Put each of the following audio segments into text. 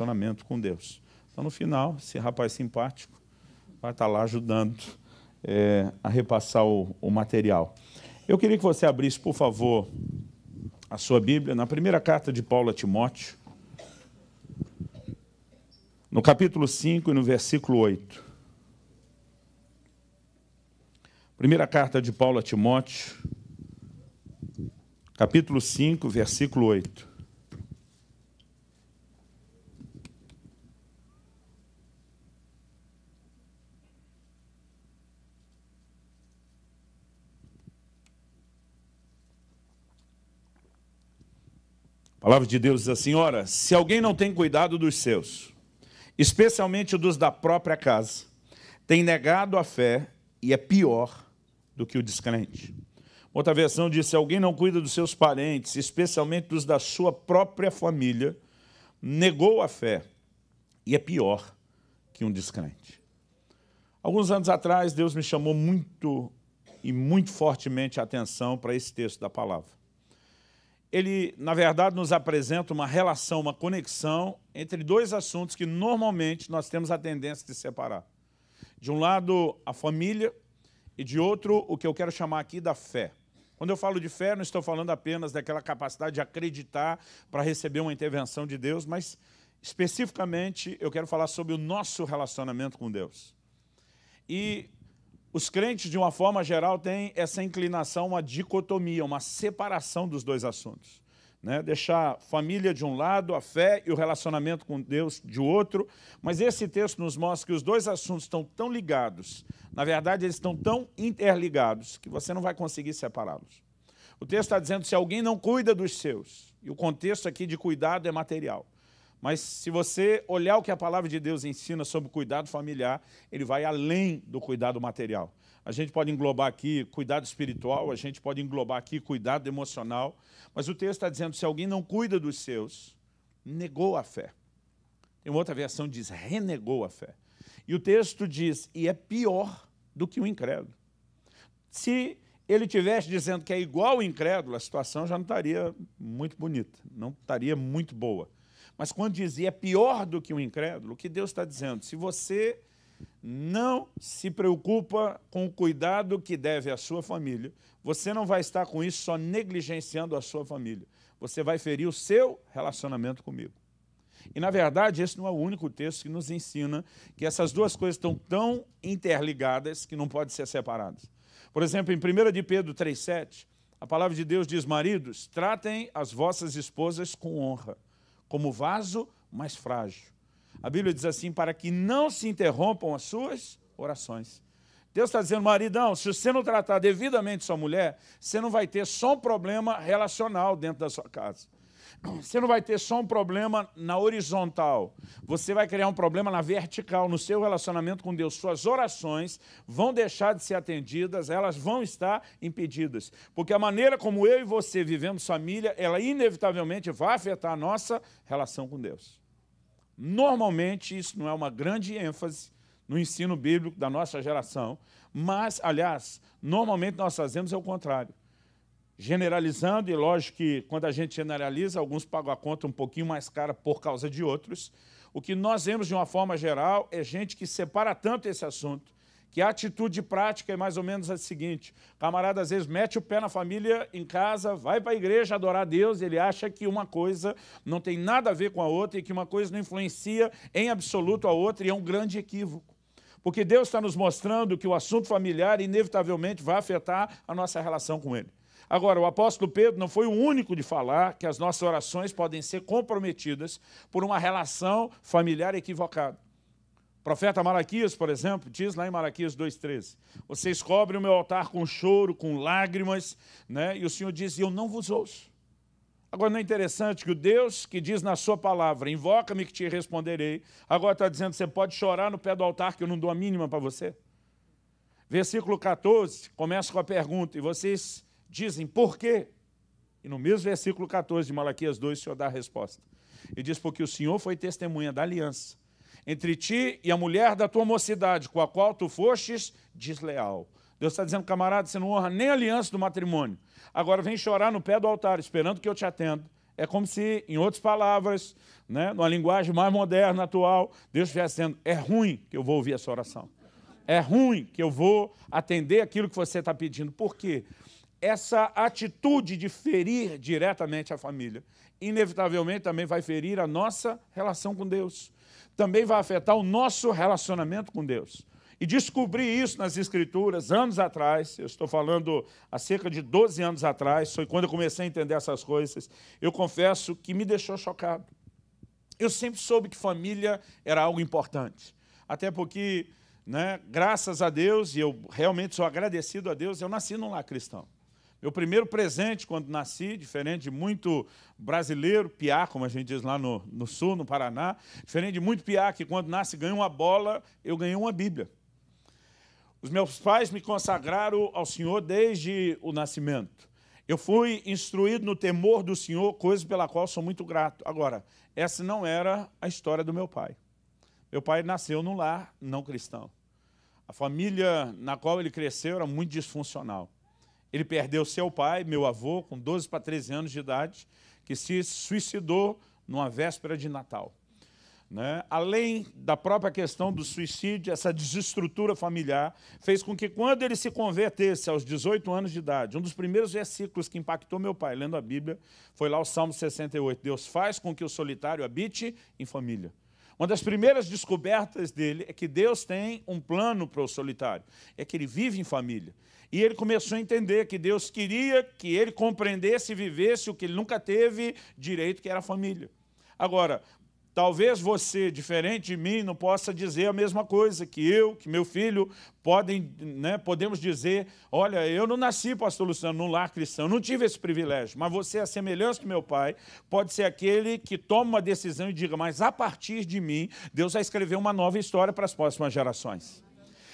relacionamento com Deus. Então, no final, esse rapaz simpático vai estar lá ajudando a repassar o material. Eu queria que você abrisse, por favor, a sua Bíblia na primeira carta de Paulo a Timóteo, no capítulo 5 e no versículo 8. Primeira carta de Paulo a Timóteo, capítulo 5, versículo 8. A palavra de Deus diz assim: ora, se alguém não tem cuidado dos seus, especialmente dos da própria casa, tem negado a fé e é pior do que o descrente. Outra versão diz: se alguém não cuida dos seus parentes, especialmente dos da sua própria família, negou a fé e é pior que um descrente. Alguns anos atrás, Deus me chamou muito fortemente a atenção para esse texto da palavra. Ele, na verdade, nos apresenta uma relação, uma conexão entre dois assuntos que normalmente nós temos a tendência de separar. De um lado, a família, e de outro, o que eu quero chamar aqui da fé. Quando eu falo de fé, não estou falando apenas daquela capacidade de acreditar para receber uma intervenção de Deus, mas especificamente eu quero falar sobre o nosso relacionamento com Deus. E os crentes, de uma forma geral, têm essa inclinação, uma dicotomia, uma separação dos dois assuntos. Né? Deixar família de um lado, a fé e o relacionamento com Deus de outro. Mas esse texto nos mostra que os dois assuntos estão tão ligados, na verdade eles estão tão interligados, que você não vai conseguir separá-los. O texto está dizendo: se alguém não cuida dos seus, e o contexto aqui de cuidado é material. Mas se você olhar o que a palavra de Deus ensina sobre cuidado familiar, ele vai além do cuidado material. A gente pode englobar aqui cuidado espiritual, a gente pode englobar aqui cuidado emocional, mas o texto está dizendo: se alguém não cuida dos seus, negou a fé. Tem uma outra versão que diz: renegou a fé. E o texto diz: e é pior do que o incrédulo. Se ele estivesse dizendo que é igual ao incrédulo, a situação já não estaria muito bonita, não estaria muito boa. Mas quando dizia é pior do que o incrédulo, o que Deus está dizendo? Se você não se preocupa com o cuidado que deve à sua família, você não vai estar com isso só negligenciando a sua família. Você vai ferir o seu relacionamento comigo. E, na verdade, esse não é o único texto que nos ensina que essas duas coisas estão tão interligadas que não podem ser separadas. Por exemplo, em 1 de Pedro 3,7, a palavra de Deus diz: maridos, tratem as vossas esposas com honra, como vaso mais frágil. A Bíblia diz assim: para que não se interrompam as suas orações. Deus está dizendo: maridão, se você não tratar devidamente sua mulher, você não vai ter só um problema relacional dentro da sua casa. Você não vai ter só um problema na horizontal. Você vai criar um problema na vertical, no seu relacionamento com Deus. Suas orações vão deixar de ser atendidas, elas vão estar impedidas. Porque a maneira como eu e você vivemos família, ela inevitavelmente vai afetar a nossa relação com Deus. Normalmente, isso não é uma grande ênfase no ensino bíblico da nossa geração, mas, aliás, normalmente nós fazemos o contrário. Generalizando, e lógico que quando a gente generaliza, alguns pagam a conta um pouquinho mais cara por causa de outros. O que nós vemos de uma forma geral é gente que separa tanto esse assunto, que a atitude prática é mais ou menos a seguinte: o camarada às vezes mete o pé na família em casa, vai para a igreja adorar a Deus, ele acha que uma coisa não tem nada a ver com a outra e que uma coisa não influencia em absoluto a outra, e é um grande equívoco. Porque Deus está nos mostrando que o assunto familiar inevitavelmente vai afetar a nossa relação com Ele. Agora, o apóstolo Pedro não foi o único de falar que as nossas orações podem ser comprometidas por uma relação familiar equivocada. O profeta Malaquias, por exemplo, diz lá em Malaquias 2,13: vocês cobrem o meu altar com choro, com lágrimas, né? E o Senhor diz: eu não vos ouço. Agora, não é interessante que o Deus que diz na sua palavra: invoca-me que te responderei, agora está dizendo: você pode chorar no pé do altar que eu não dou a mínima para você? Versículo 14, começa com a pergunta: e vocês dizem por quê? E no mesmo versículo 14 de Malaquias 2, o Senhor dá a resposta. Ele diz: porque o Senhor foi testemunha da aliança entre ti e a mulher da tua mocidade, com a qual tu fostes desleal. Deus está dizendo: camarada, você não honra nem a aliança do matrimônio. Agora vem chorar no pé do altar, esperando que eu te atenda. É como se, em outras palavras, né, numa linguagem mais moderna, atual, Deus estivesse dizendo, é ruim que eu vou ouvir essa oração. É ruim que eu vou atender aquilo que você está pedindo. Por quê? Essa atitude de ferir diretamente a família, inevitavelmente também vai ferir a nossa relação com Deus. Também vai afetar o nosso relacionamento com Deus. E descobri isso nas Escrituras anos atrás, eu estou falando há cerca de 12 anos atrás, foi quando eu comecei a entender essas coisas. Eu confesso que me deixou chocado. Eu sempre soube que família era algo importante. Até porque, né, graças a Deus, e eu realmente sou agradecido a Deus, eu nasci num lar cristão. Meu primeiro presente quando nasci, diferente de muito brasileiro, piá, como a gente diz lá no sul, no Paraná, diferente de muito piá, que quando nasce ganha uma bola, eu ganhei uma Bíblia. Os meus pais me consagraram ao Senhor desde o nascimento. Eu fui instruído no temor do Senhor, coisa pela qual sou muito grato. Agora, essa não era a história do meu pai. Meu pai nasceu num lar não cristão. A família na qual ele cresceu era muito disfuncional. Ele perdeu seu pai, meu avô, com 12 para 13 anos de idade, que se suicidou numa véspera de Natal. Né? Além da própria questão do suicídio, essa desestrutura familiar fez com que, quando ele se convertesse aos 18 anos de idade, um dos primeiros versículos que impactou meu pai, lendo a Bíblia, foi lá o Salmo 68. Deus faz com que o solitário habite em família. Uma das primeiras descobertas dele é que Deus tem um plano para o solitário, é que ele vive em família. E ele começou a entender que Deus queria que ele compreendesse e vivesse o que ele nunca teve direito, que era a família. Agora, talvez você, diferente de mim, não possa dizer a mesma coisa que eu, que meu filho, podemos dizer, olha, eu não nasci, pastor Luciano, num lar cristão, não tive esse privilégio, mas você, a semelhança do meu pai, pode ser aquele que toma uma decisão e diga, mas a partir de mim, Deus vai escrever uma nova história para as próximas gerações.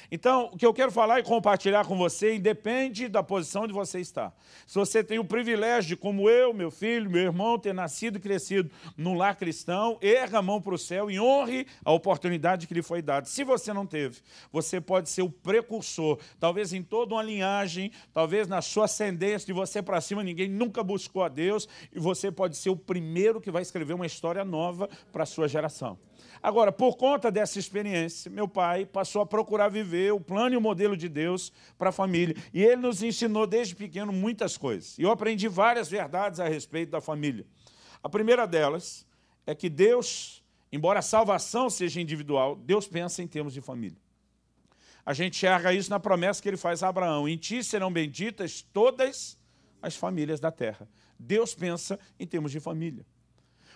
Então, o que eu quero falar e compartilhar com você independe da posição onde você está. Se você tem o privilégio de, como eu, meu filho, meu irmão, ter nascido e crescido num lar cristão, erga a mão para o céu e honre a oportunidade que lhe foi dada. Se você não teve, você pode ser o precursor, talvez em toda uma linhagem, talvez na sua ascendência, de você para cima, ninguém nunca buscou a Deus, e você pode ser o primeiro que vai escrever uma história nova para a sua geração. Agora, por conta dessa experiência, meu pai passou a procurar viver o plano e o modelo de Deus para a família. E ele nos ensinou desde pequeno muitas coisas. E eu aprendi várias verdades a respeito da família. A primeira delas é que Deus, embora a salvação seja individual, Deus pensa em termos de família. A gente enxerga isso na promessa que ele faz a Abraão. Em ti serão benditas todas as famílias da terra. Deus pensa em termos de família.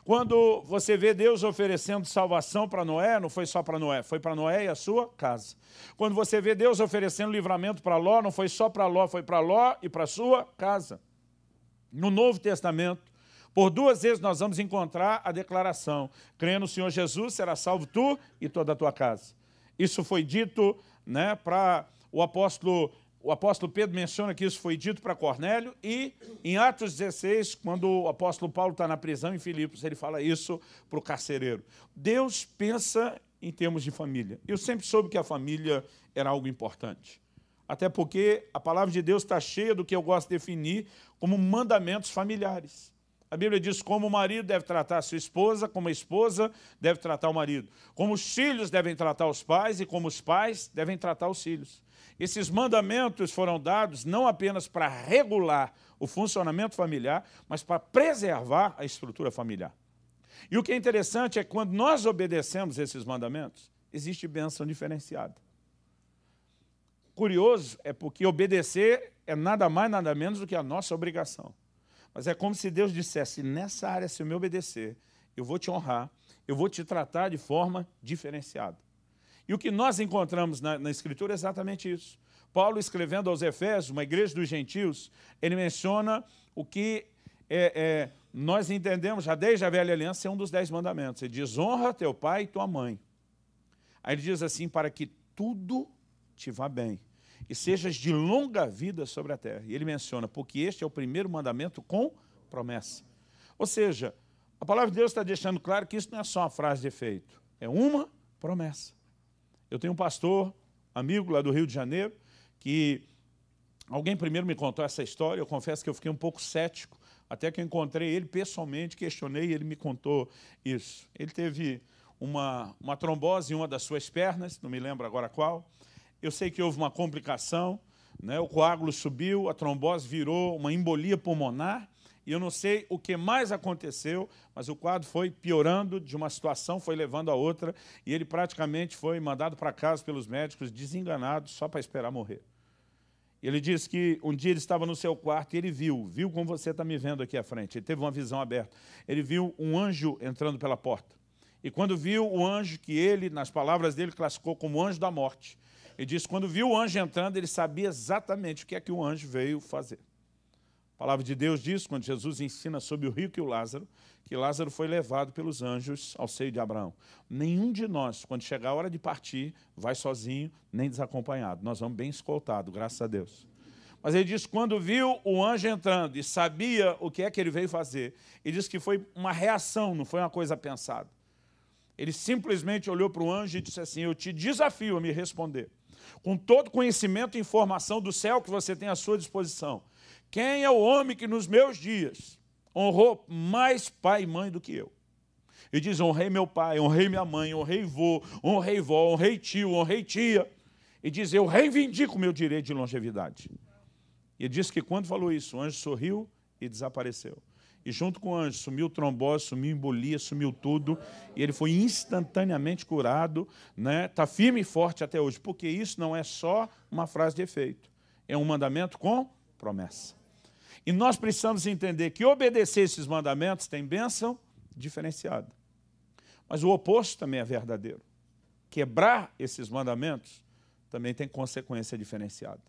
Quando você vê Deus oferecendo salvação para Noé, não foi só para Noé, foi para Noé e a sua casa. Quando você vê Deus oferecendo livramento para Ló, não foi só para Ló, foi para Ló e para a sua casa. No Novo Testamento, por 2 vezes nós vamos encontrar a declaração, crendo no Senhor Jesus, será salvo tu e toda a tua casa. Isso foi dito, né, para o apóstolo Pedro menciona que isso foi dito para Cornélio, e em Atos 16, quando o apóstolo Paulo está na prisão em Filipos, ele fala isso para o carcereiro. Deus pensa em termos de família. Eu sempre soube que a família era algo importante. Até porque a palavra de Deus está cheia do que eu gosto de definir como mandamentos familiares. A Bíblia diz como o marido deve tratar a sua esposa, como a esposa deve tratar o marido. Como os filhos devem tratar os pais e como os pais devem tratar os filhos. Esses mandamentos foram dados não apenas para regular o funcionamento familiar, mas para preservar a estrutura familiar. E o que é interessante é que quando nós obedecemos esses mandamentos, existe bênção diferenciada. Curioso é porque obedecer é nada mais, nada menos do que a nossa obrigação. Mas é como se Deus dissesse, nessa área, se eu me obedecer, eu vou te honrar, eu vou te tratar de forma diferenciada. E o que nós encontramos na Escritura é exatamente isso. Paulo, escrevendo aos Efésios, uma igreja dos gentios, ele menciona o que nós entendemos já desde a velha aliança, é um dos 10 mandamentos. Ele diz, honra teu pai e tua mãe. Aí ele diz assim, para que tudo te vá bem e sejas de longa vida sobre a terra. E ele menciona, porque este é o primeiro mandamento com promessa. Ou seja, a palavra de Deus está deixando claro que isso não é só uma frase de efeito, é uma promessa. Eu tenho um pastor, amigo lá do Rio de Janeiro, que alguém primeiro me contou essa história, eu confesso que eu fiquei um pouco cético, até que eu encontrei ele pessoalmente, questionei e ele me contou isso. Ele teve uma trombose em uma das suas pernas, não me lembro agora qual. Eu sei que houve uma complicação, né? O coágulo subiu, a trombose virou uma embolia pulmonar, e eu não sei o que mais aconteceu, mas o quadro foi piorando de uma situação, foi levando a outra, e ele praticamente foi mandado para casa pelos médicos, desenganado, só para esperar morrer. Ele disse que um dia ele estava no seu quarto e ele viu como você está me vendo aqui à frente, ele teve uma visão aberta. Ele viu um anjo entrando pela porta. E quando viu o anjo, que ele, nas palavras dele, classificou como anjo da morte, ele disse que quando viu o anjo entrando, ele sabia exatamente o que é que o anjo veio fazer. A palavra de Deus diz, quando Jesus ensina sobre o rico e o Lázaro, que Lázaro foi levado pelos anjos ao seio de Abraão. Nenhum de nós, quando chegar a hora de partir, vai sozinho, nem desacompanhado. Nós vamos bem escoltados, graças a Deus. Mas ele diz, quando viu o anjo entrando e sabia o que é que ele veio fazer, ele disse que foi uma reação, não foi uma coisa pensada. Ele simplesmente olhou para o anjo e disse assim, eu te desafio a me responder, com todo conhecimento e informação do céu que você tem à sua disposição. Quem é o homem que nos meus dias honrou mais pai e mãe do que eu? Ele diz, honrei meu pai, honrei minha mãe, honrei vô, honrei vó, honrei tio, honrei tia. E diz, eu reivindico o meu direito de longevidade. E ele disse que quando falou isso, o anjo sorriu e desapareceu. E junto com o anjo sumiu trombose, sumiu embolia, sumiu tudo. E ele foi instantaneamente curado, né? Está firme e forte até hoje. Porque isso não é só uma frase de efeito. É um mandamento com promessa. E nós precisamos entender que obedecer esses mandamentos tem bênção diferenciada. Mas o oposto também é verdadeiro. Quebrar esses mandamentos também tem consequência diferenciada.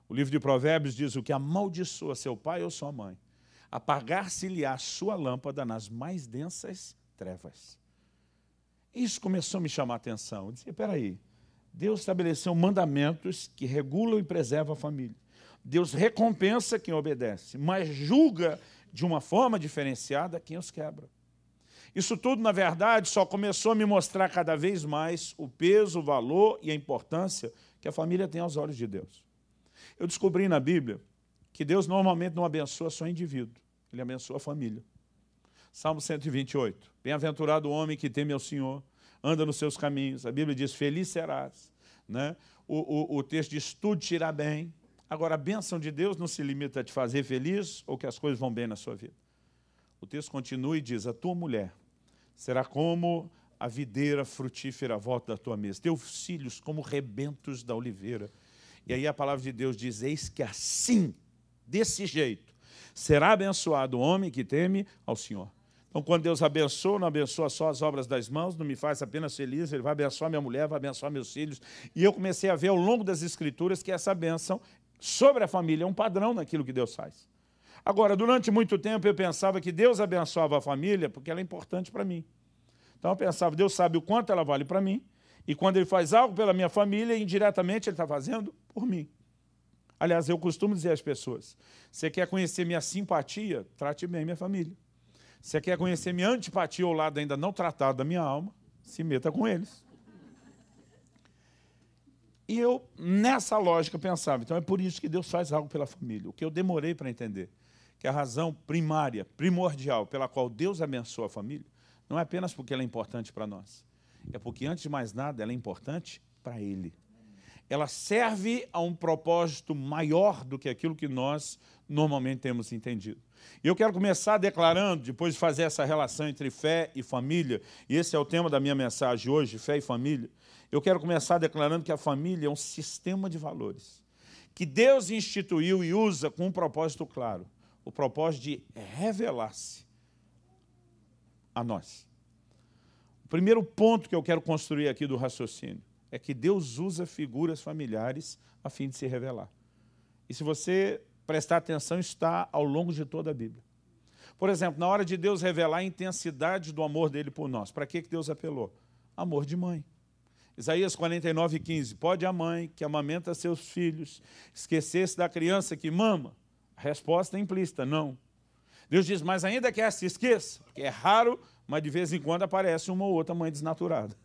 O livro de Provérbios diz, o que amaldiçoa seu pai ou sua mãe, apagar-se-lhe-á sua lâmpada nas mais densas trevas. Isso começou a me chamar a atenção. Eu disse, espera aí, Deus estabeleceu mandamentos que regulam e preservam a família. Deus recompensa quem obedece, mas julga de uma forma diferenciada quem os quebra. Isso tudo, na verdade, só começou a me mostrar cada vez mais o peso, o valor e a importância que a família tem aos olhos de Deus. Eu descobri na Bíblia que Deus normalmente não abençoa só indivíduo, Ele abençoa a família. Salmo 128, bem-aventurado o homem que teme ao Senhor, anda nos seus caminhos. A Bíblia diz, feliz serás. Né? O texto diz, tudo te irá bem. Agora, a bênção de Deus não se limita a te fazer feliz ou que as coisas vão bem na sua vida. O texto continua e diz, a tua mulher será como a videira frutífera à volta da tua mesa, teus filhos como rebentos da oliveira. E aí a palavra de Deus diz, eis que assim, desse jeito, será abençoado o homem que teme ao Senhor. Então, quando Deus abençoa, não abençoa só as obras das mãos, não me faz apenas feliz, Ele vai abençoar minha mulher, vai abençoar meus filhos. E eu comecei a ver ao longo das Escrituras que essa bênção sobre a família é um padrão naquilo que Deus faz. Agora, durante muito tempo eu pensava que Deus abençoava a família porque ela é importante para mim. Então eu pensava, Deus sabe o quanto ela vale para mim, e quando Ele faz algo pela minha família, indiretamente Ele está fazendo por mim. Aliás, eu costumo dizer às pessoas, você quer conhecer minha simpatia? Trate bem minha família. Você quer conhecer minha antipatia ou lado ainda não tratado da minha alma? Se meta com eles. E eu, nessa lógica, pensava, então é por isso que Deus faz algo pela família. O que eu demorei para entender, que a razão primária, primordial, pela qual Deus abençoa a família, não é apenas porque ela é importante para nós, é porque, antes de mais nada, ela é importante para Ele. Ela serve a um propósito maior do que aquilo que nós normalmente temos entendido. E eu quero começar declarando, depois de fazer essa relação entre fé e família, e esse é o tema da minha mensagem hoje, fé e família, eu quero começar declarando que a família é um sistema de valores, que Deus instituiu e usa com um propósito claro, o propósito de revelar-se a nós. O primeiro ponto que eu quero construir aqui do raciocínio é que Deus usa figuras familiares a fim de se revelar. E se você prestar atenção, está ao longo de toda a Bíblia. Por exemplo, na hora de Deus revelar a intensidade do amor dele por nós, para que Deus apelou? Amor de mãe. Isaías 49:15, pode a mãe que amamenta seus filhos esquecer-se da criança que mama? A resposta é implícita, não. Deus diz, mas ainda que ela se esqueça, porque é raro, mas de vez em quando aparece uma ou outra mãe desnaturada.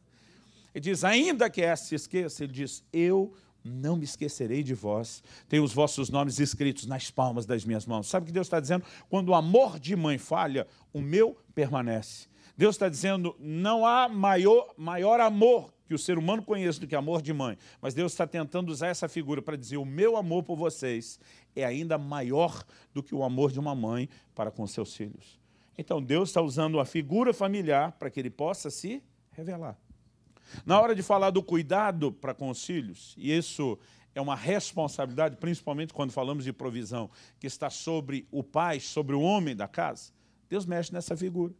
Ele diz, ainda que essa se esqueça, ele diz, eu não me esquecerei de vós, tenho os vossos nomes escritos nas palmas das minhas mãos. Sabe o que Deus está dizendo? Quando o amor de mãe falha, o meu permanece. Deus está dizendo, não há maior amor que o ser humano conheça do que amor de mãe. Mas Deus está tentando usar essa figura para dizer, o meu amor por vocês é ainda maior do que o amor de uma mãe para com seus filhos. Então, Deus está usando uma figura familiar para que ele possa se revelar. Na hora de falar do cuidado para com os filhos, e isso é uma responsabilidade, principalmente quando falamos de provisão, que está sobre o pai, sobre o homem da casa, Deus mexe nessa figura.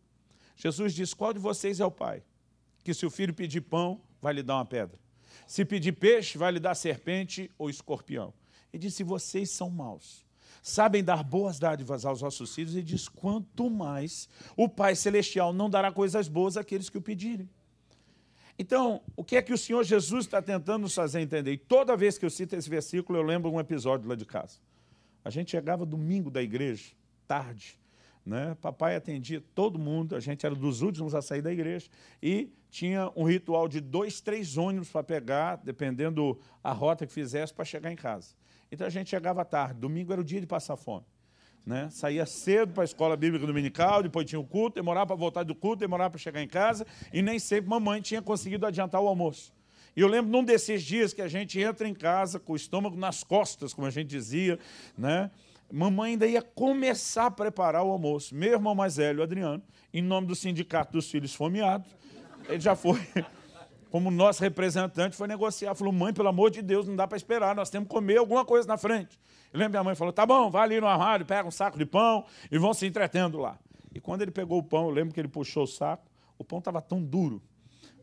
Jesus diz, qual de vocês é o pai? Que se o filho pedir pão, vai lhe dar uma pedra. Se pedir peixe, vai lhe dar serpente ou escorpião. Ele diz, se vocês são maus, sabem dar boas dádivas aos vossos filhos, ele diz, quanto mais o Pai Celestial não dará coisas boas àqueles que o pedirem. Então, o que é que o Senhor Jesus está tentando nos fazer entender? E toda vez que eu cito esse versículo, eu lembro um episódio lá de casa. A gente chegava domingo da igreja, tarde, né? Papai atendia todo mundo, a gente era dos últimos a sair da igreja, e tinha um ritual de 2, 3 ônibus para pegar, dependendo a rota que fizesse, para chegar em casa. Então a gente chegava tarde, domingo era o dia de passar fome. Né? Saía cedo para a escola bíblica dominical, depois tinha o culto, demorava para voltar do culto, demorava para chegar em casa, e nem sempre mamãe tinha conseguido adiantar o almoço. E eu lembro num desses dias que a gente entra em casa com o estômago nas costas, como a gente dizia, né? Mamãe ainda ia começar a preparar o almoço. Meu irmão mais velho, Adriano, em nome do Sindicato dos Filhos Esfomeados, ele já foi, como nosso representante, foi negociar. Falou, mãe, pelo amor de Deus, não dá para esperar, nós temos que comer alguma coisa na frente. Eu lembro que minha mãe falou, tá bom, vai ali no armário, pega um saco de pão e vão se entretendo lá. E quando ele pegou o pão, eu lembro que ele puxou o saco, o pão estava tão duro.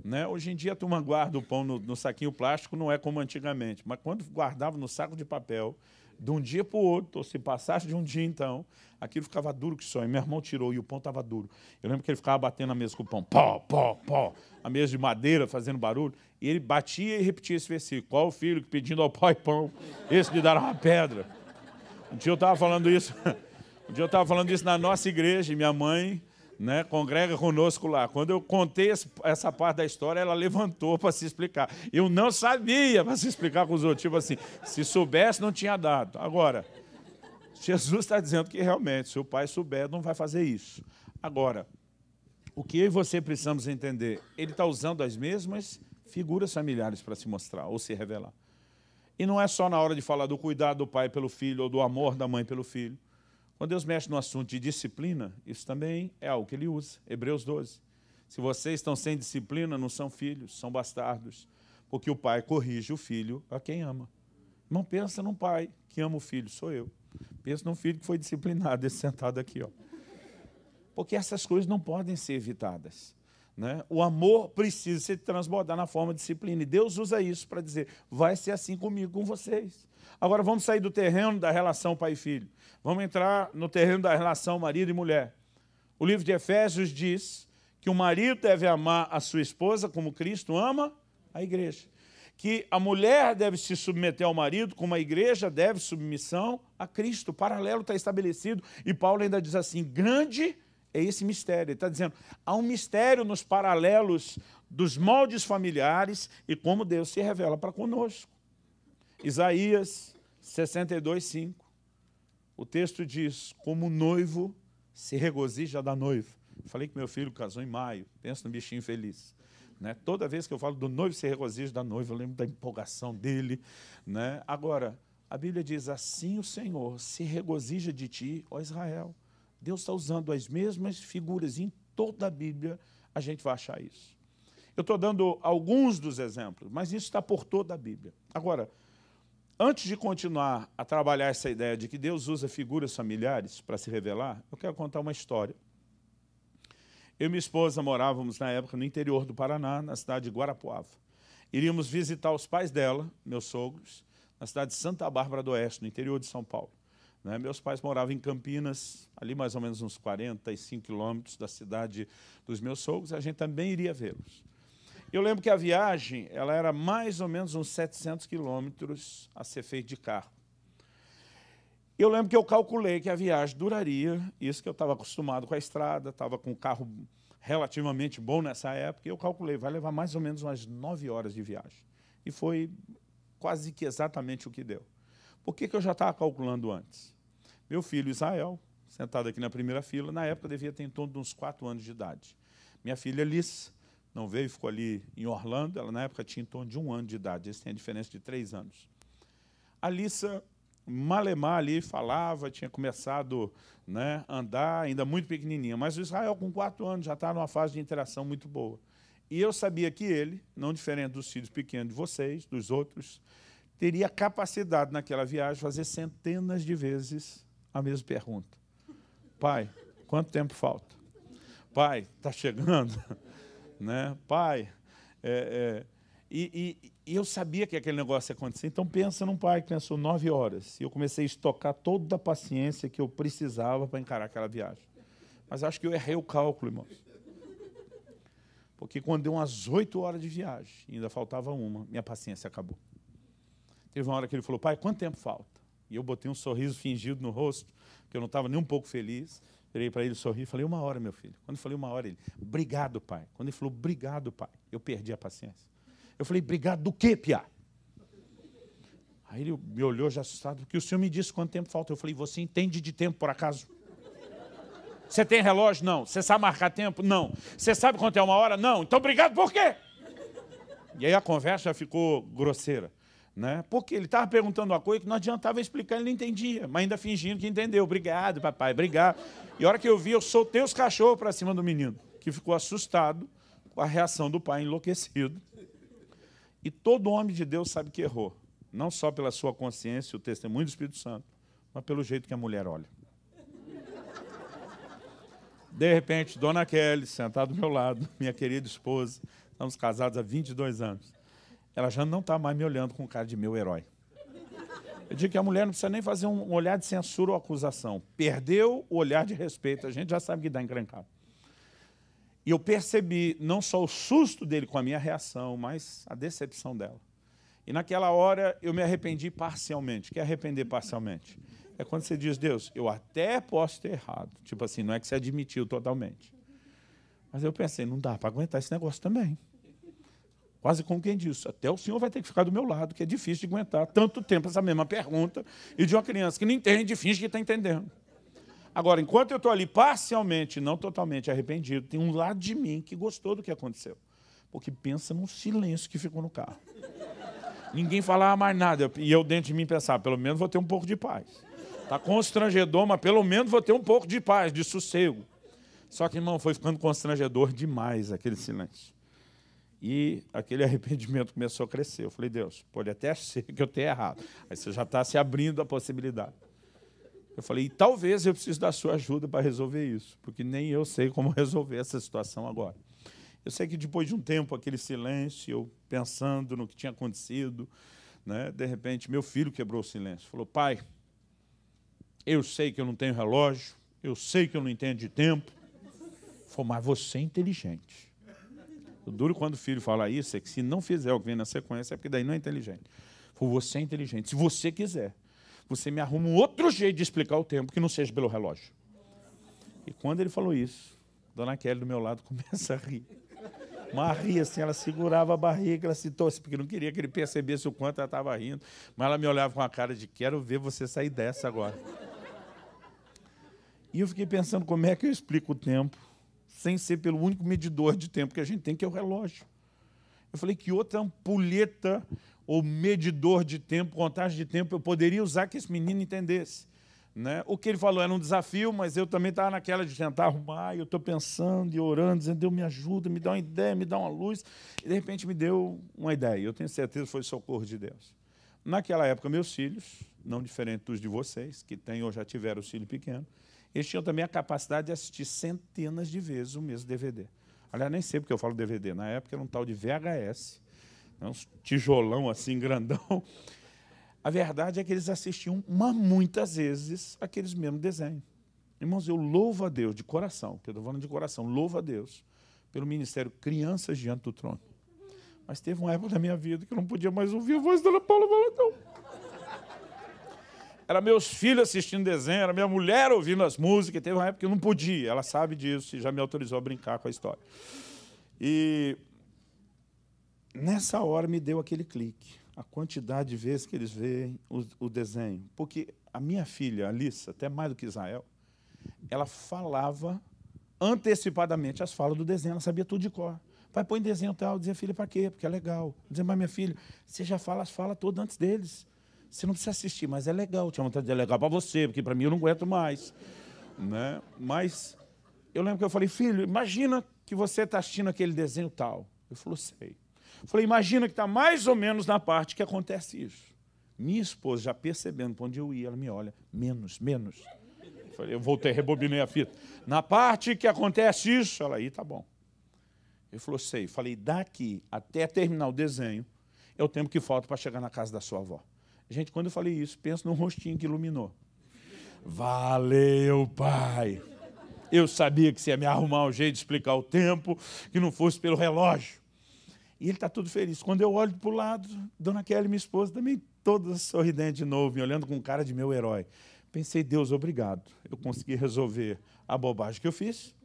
Né? Hoje em dia a turma guarda o pão no saquinho plástico, não é como antigamente. Mas quando guardava no saco de papel, de um dia para o outro, ou se passasse de um dia então, aquilo ficava duro que só. E meu irmão tirou e o pão estava duro. Eu lembro que ele ficava batendo na mesa com o pão, pó, pó, pó, a mesa de madeira fazendo barulho, e ele batia e repetia esse versículo. Qual o filho que pedindo ao pai pão, esse lhe dará uma pedra? Um dia eu estava falando isso, na nossa igreja, e minha mãe, né, congrega conosco lá. Quando eu contei essa parte da história, ela levantou para se explicar. Eu não sabia para se explicar com os outros. Tipo assim, se soubesse, não tinha dado. Agora, Jesus está dizendo que realmente, se o pai souber, não vai fazer isso. Agora, o que eu e você precisamos entender? Ele está usando as mesmas figuras familiares para se mostrar ou se revelar. E não é só na hora de falar do cuidado do pai pelo filho ou do amor da mãe pelo filho. Quando Deus mexe no assunto de disciplina, isso também é algo que ele usa. Hebreus 12. Se vocês estão sem disciplina, não são filhos, são bastardos. Porque o pai corrige o filho a quem ama. Não pensa num pai que ama o filho, sou eu. Pensa num filho que foi disciplinado, esse sentado aqui. Ó. Porque essas coisas não podem ser evitadas. Né? O amor precisa se transbordar na forma de disciplina. E Deus usa isso para dizer, vai ser assim comigo, com vocês. Agora vamos sair do terreno da relação pai e filho. Vamos entrar no terreno da relação marido e mulher. O livro de Efésios diz que o marido deve amar a sua esposa como Cristo ama a igreja. Que a mulher deve se submeter ao marido como a igreja deve submissão a Cristo. O paralelo está estabelecido e Paulo ainda diz assim, grande é esse mistério. Ele está dizendo, há um mistério nos paralelos dos moldes familiares e como Deus se revela para conosco. Isaías 62, 5. O texto diz, como o noivo se regozija da noiva. Falei que meu filho casou em maio, penso no bichinho feliz. Né? Toda vez que eu falo do noivo se regozija da noiva, eu lembro da empolgação dele. Né? Agora, a Bíblia diz, assim o Senhor se regozija de ti, ó Israel. Deus está usando as mesmas figuras, em toda a Bíblia a gente vai achar isso. Eu estou dando alguns dos exemplos, mas isso está por toda a Bíblia. Agora, antes de continuar a trabalhar essa ideia de que Deus usa figuras familiares para se revelar, eu quero contar uma história. Eu e minha esposa morávamos, na época, no interior do Paraná, na cidade de Guarapuava. Iríamos visitar os pais dela, meus sogros, na cidade de Santa Bárbara do Oeste, no interior de São Paulo. Né? Meus pais moravam em Campinas, ali mais ou menos uns 45 quilômetros da cidade dos meus sogros, e a gente também iria vê-los. Eu lembro que a viagem ela era mais ou menos uns 700 quilômetros a ser feita de carro. Eu lembro que eu calculei que a viagem duraria, isso que eu estava acostumado com a estrada, estava com um carro relativamente bom nessa época, e eu calculei, vai levar mais ou menos umas 9 horas de viagem. E foi quase que exatamente o que deu. Por que eu já estava calculando antes? Meu filho Israel, sentado aqui na primeira fila, na época devia ter em torno de uns 4 anos de idade. Minha filha Alice não veio, ficou ali em Orlando, ela na época tinha em torno de 1 ano de idade, eles têm a diferença de 3 anos. A Alice, malemar ali, falava, tinha começado, né, a andar, ainda muito pequenininha, mas o Israel com 4 anos já estava numa fase de interação muito boa. E eu sabia que ele, não diferente dos filhos pequenos de vocês, dos outros, teria capacidade naquela viagem de fazer centenas de vezes a mesma pergunta. Pai, quanto tempo falta? Pai, está chegando? Né? Pai, e eu sabia que aquele negócio ia acontecer. Então pensa num pai que pensou 9 horas. E eu comecei a estocar toda a paciência que eu precisava para encarar aquela viagem. Mas acho que eu errei o cálculo, irmãos. Porque quando deu umas 8 horas de viagem, ainda faltava uma, minha paciência acabou. Teve uma hora que ele falou, pai, quanto tempo falta? E eu botei um sorriso fingido no rosto, porque eu não estava nem um pouco feliz. Virei para ele, sorri e falei, 1 hora, meu filho. Quando eu falei 1 hora, ele, obrigado, pai. Quando ele falou, obrigado, pai, eu perdi a paciência. Eu falei, obrigado do quê, piá? Aí ele me olhou já assustado, porque o senhor me disse quanto tempo falta. Eu falei, você entende de tempo, por acaso? Você tem relógio? Não. Você sabe marcar tempo? Não. Você sabe quanto é 1 hora? Não. Então, obrigado por quê? E aí a conversa já ficou grosseira. Né? Porque ele estava perguntando uma coisa que não adiantava explicar, ele não entendia, mas ainda fingindo que entendeu. Obrigado, papai, obrigado. E a hora que eu vi, eu soltei os cachorros para cima do menino, que ficou assustado com a reação do pai enlouquecido. E todo homem de Deus sabe que errou, não só pela sua consciência, o testemunho do Espírito Santo, mas pelo jeito que a mulher olha. De repente, Dona Kelly, sentada do meu lado, minha querida esposa, estamos casados há 22 anos, ela já não está mais me olhando com cara de meu herói. Eu digo que a mulher não precisa nem fazer um olhar de censura ou acusação. Perdeu o olhar de respeito, a gente já sabe que dá encrencado. E eu percebi não só o susto dele com a minha reação, mas a decepção dela. E naquela hora eu me arrependi parcialmente. O que é arrepender parcialmente? É quando você diz, Deus, eu até posso ter errado. Tipo assim, não é que você admitiu totalmente. Mas eu pensei, não dá para aguentar esse negócio também. Quase como quem disse, até o senhor vai ter que ficar do meu lado, que é difícil de aguentar tanto tempo essa mesma pergunta, e de uma criança que não entende, finge que está entendendo. Agora, enquanto eu estou ali parcialmente, não totalmente arrependido, tem um lado de mim que gostou do que aconteceu. Porque pensa num silêncio que ficou no carro. Ninguém falava mais nada, e eu dentro de mim pensava, pelo menos vou ter um pouco de paz. Está constrangedor, mas pelo menos vou ter um pouco de paz, de sossego. Só que, irmão, foi ficando constrangedor demais aquele silêncio. E aquele arrependimento começou a crescer. Eu falei, Deus, pode até ser que eu tenha errado. Aí você já está se abrindo a possibilidade. Eu falei, talvez eu precise da sua ajuda para resolver isso, porque nem eu sei como resolver essa situação agora. Eu sei que depois de um tempo, aquele silêncio, eu pensando no que tinha acontecido, né, de repente, meu filho quebrou o silêncio. Falou, pai, eu sei que eu não tenho relógio, eu sei que eu não entendo de tempo. Falei, mas você é inteligente. O duro quando o filho fala isso é que se não fizer o que vem na sequência, é porque daí não é inteligente. Falei, você é inteligente. Se você quiser, você me arruma um outro jeito de explicar o tempo que não seja pelo relógio. E quando ele falou isso, Dona Kelly do meu lado começa a rir. Mas ria assim, ela segurava a barriga, ela se torce, porque não queria que ele percebesse o quanto ela estava rindo. Mas ela me olhava com a cara de, quero ver você sair dessa agora. E eu fiquei pensando, como é que eu explico o tempo, sem ser pelo único medidor de tempo que a gente tem, que é o relógio. Eu falei, que outra ampulheta ou medidor de tempo, contagem de tempo, eu poderia usar que esse menino entendesse. Né? O que ele falou era um desafio, mas eu também estava naquela de tentar arrumar, e eu estou pensando e orando, dizendo, Deus me ajuda, me dá uma ideia, me dá uma luz. E, de repente, me deu uma ideia. Eu tenho certeza que foi o socorro de Deus. Naquela época, meus filhos, não diferente dos de vocês, que têm ou já tiveram o filho pequeno, eles tinham também a capacidade de assistir centenas de vezes o mesmo DVD. Aliás, nem sei porque eu falo DVD. Na época era um tal de VHS, um tijolão assim, grandão. A verdade é que eles assistiam muitas vezes aqueles mesmos desenhos. Irmãos, eu louvo a Deus de coração, porque eu estou falando de coração, louvo a Deus pelo ministério Crianças Diante do Trono. Mas teve uma época da minha vida que eu não podia mais ouvir a voz da Ana Paula Valadão. Era meus filhos assistindo desenho, era minha mulher ouvindo as músicas, teve uma época que eu não podia, ela sabe disso e já me autorizou a brincar com a história. E nessa hora me deu aquele clique. a quantidade de vezes que eles veem o desenho. Porque a minha filha, Alissa, até mais do que Israel, ela falava antecipadamente as falas do desenho, ela sabia tudo de cor. Pai, põe desenho tal. Eu dizia, filha, para quê? Porque é legal. Eu dizia, mas minha filha, você já fala as falas todas antes deles. Você não precisa assistir, mas é legal. Tinha vontade de dizer, é legal para você, porque para mim eu não aguento mais. Né? Mas eu lembro que eu falei, filho, imagina que você está assistindo aquele desenho tal. Ele falou, sei. Eu falei, imagina que está mais ou menos na parte que acontece isso. Minha esposa, já percebendo para onde eu ia, ela me olha, menos. Eu falei, eu voltei, rebobinei a fita. Na parte que acontece isso, ela aí, tá bom. Ele falou, sei. Falei, daqui até terminar o desenho, é o tempo que falta para chegar na casa da sua avó. Gente, quando eu falei isso, penso num rostinho que iluminou. Valeu, pai. Eu sabia que você ia me arrumar um jeito de explicar o tempo, que não fosse pelo relógio. E ele está tudo feliz. Quando eu olho para o lado, Dona Kelly, minha esposa, também toda sorridente de novo, me olhando com cara de meu herói. Pensei, Deus, obrigado. Eu consegui resolver a bobagem que eu fiz.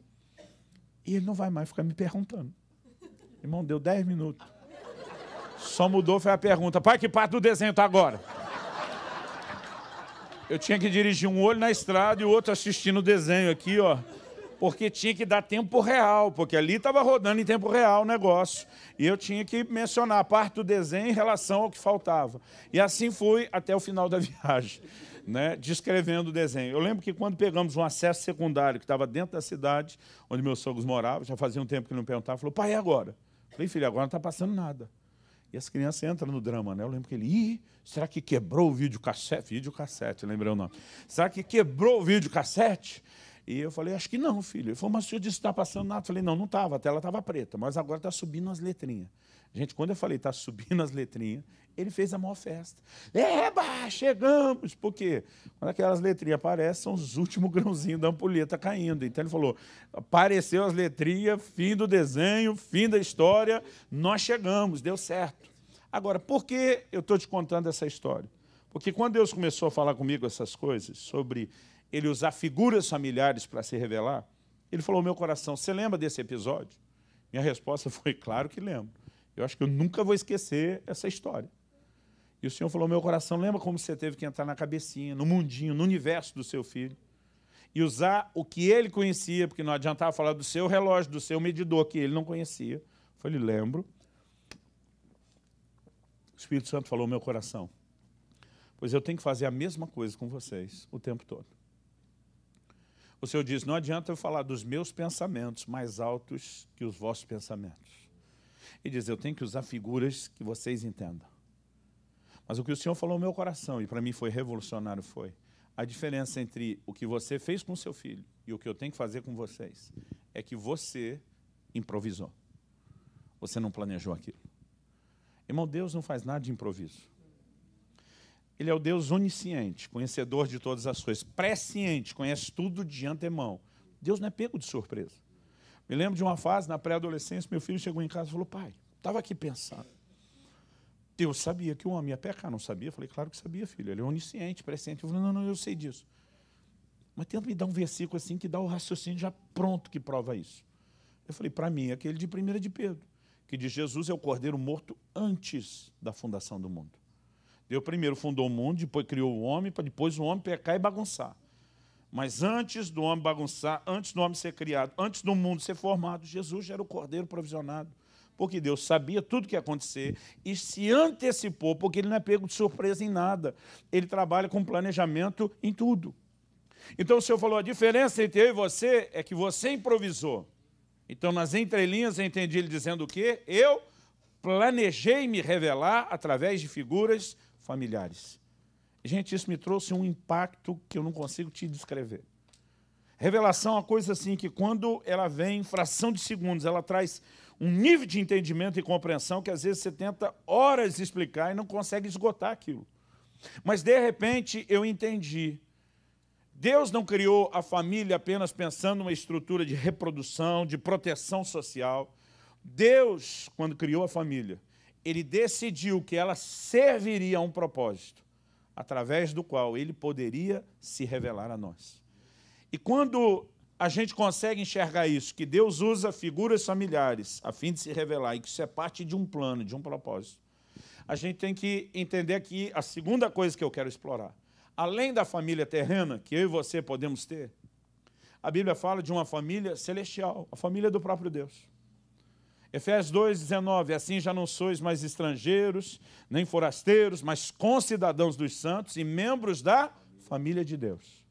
E ele não vai mais ficar me perguntando. Irmão, deu 10 minutos. Só mudou, foi a pergunta. Pai, que parte do desenho está agora? Eu tinha que dirigir um olho na estrada e o outro assistindo o desenho aqui, ó. Porque tinha que dar tempo real, porque ali estava rodando em tempo real o negócio. E eu tinha que mencionar a parte do desenho em relação ao que faltava. E assim fui até o final da viagem, né, descrevendo o desenho. Eu lembro que quando pegamos um acesso secundário que estava dentro da cidade, onde meus sogros moravam, já fazia um tempo que não perguntava, falou, pai, e agora? Falei, filho, agora não está passando nada. E as crianças entram no drama, né? Eu lembro que ele, será que quebrou o videocassete? Videocassete, lembrei o nome. Será que quebrou o videocassete? E eu falei, acho que não, filho. Ele falou, mas o senhor disse que não está passando nada. Eu falei, não estava, a tela estava preta, mas agora está subindo as letrinhas. Gente, quando eu falei, está subindo as letrinhas, ele fez a maior festa. Eba, chegamos! Por quê? Quando aquelas letrinhas aparecem, são os últimos grãozinhos da ampulheta caindo. Então ele falou, apareceu as letrinhas, fim do desenho, fim da história, nós chegamos, deu certo. Agora, por que eu estou te contando essa história? Porque quando Deus começou a falar comigo essas coisas, sobre ele usar figuras familiares para se revelar, ele falou ao meu coração, você lembra desse episódio? Minha resposta foi, claro que lembro. Eu acho que eu nunca vou esquecer essa história. E o Senhor falou ao meu coração, lembra como você teve que entrar na cabecinha, no mundinho, no universo do seu filho, e usar o que ele conhecia, porque não adiantava falar do seu relógio, do seu medidor, que ele não conhecia. Eu falei, lembro. O Espírito Santo falou ao meu coração, pois eu tenho que fazer a mesma coisa com vocês o tempo todo. O Senhor diz, não adianta eu falar dos meus pensamentos mais altos que os vossos pensamentos. E diz, eu tenho que usar figuras que vocês entendam. Mas o que o Senhor falou no meu coração, e para mim foi revolucionário, foi a diferença entre o que você fez com seu filho e o que eu tenho que fazer com vocês, é que você improvisou. Você não planejou aquilo. Irmão, Deus não faz nada de improviso. Ele é o Deus onisciente, conhecedor de todas as coisas, presciente, conhece tudo de antemão. Deus não é pego de surpresa. Me lembro de uma fase, na pré-adolescência, meu filho chegou em casa e falou, pai, estava aqui pensando. Deus sabia que o homem ia pecar, não sabia? Eu falei, claro que sabia, filho, ele é onisciente, presciente. Eu falei, não, eu sei disso. Mas tenta me dar um versículo assim que dá o raciocínio já pronto que prova isso. Eu falei, para mim, aquele de 1 de Pedro, que diz, Jesus é o cordeiro morto antes da fundação do mundo. Deus primeiro fundou o mundo, depois criou o homem, para depois o homem pecar e bagunçar. Mas antes do homem bagunçar, antes do homem ser criado, antes do mundo ser formado, Jesus já era o cordeiro provisionado. Porque Deus sabia tudo o que ia acontecer e se antecipou, porque ele não é pego de surpresa em nada. Ele trabalha com planejamento em tudo. Então o Senhor falou, a diferença entre eu e você é que você improvisou. Então nas entrelinhas eu entendi ele dizendo o quê? Eu planejei me revelar através de figuras familiares. Gente, isso me trouxe um impacto que eu não consigo te descrever. Revelação é uma coisa assim que quando ela vem em fração de segundos, ela traz um nível de entendimento e compreensão que às vezes você tenta horas explicar e não consegue esgotar aquilo. Mas de repente eu entendi. Deus não criou a família apenas pensando numa estrutura de reprodução, de proteção social. Deus, quando criou a família, ele decidiu que ela serviria a um propósito, através do qual ele poderia se revelar a nós. E quando a gente consegue enxergar isso, que Deus usa figuras familiares a fim de se revelar, e que isso é parte de um plano, de um propósito, a gente tem que entender aqui a segunda coisa que eu quero explorar. Além da família terrena, que eu e você podemos ter, a Bíblia fala de uma família celestial, a família do próprio Deus. Efésios 2:19, assim já não sois mais estrangeiros, nem forasteiros, mas concidadãos dos santos e membros da família de Deus.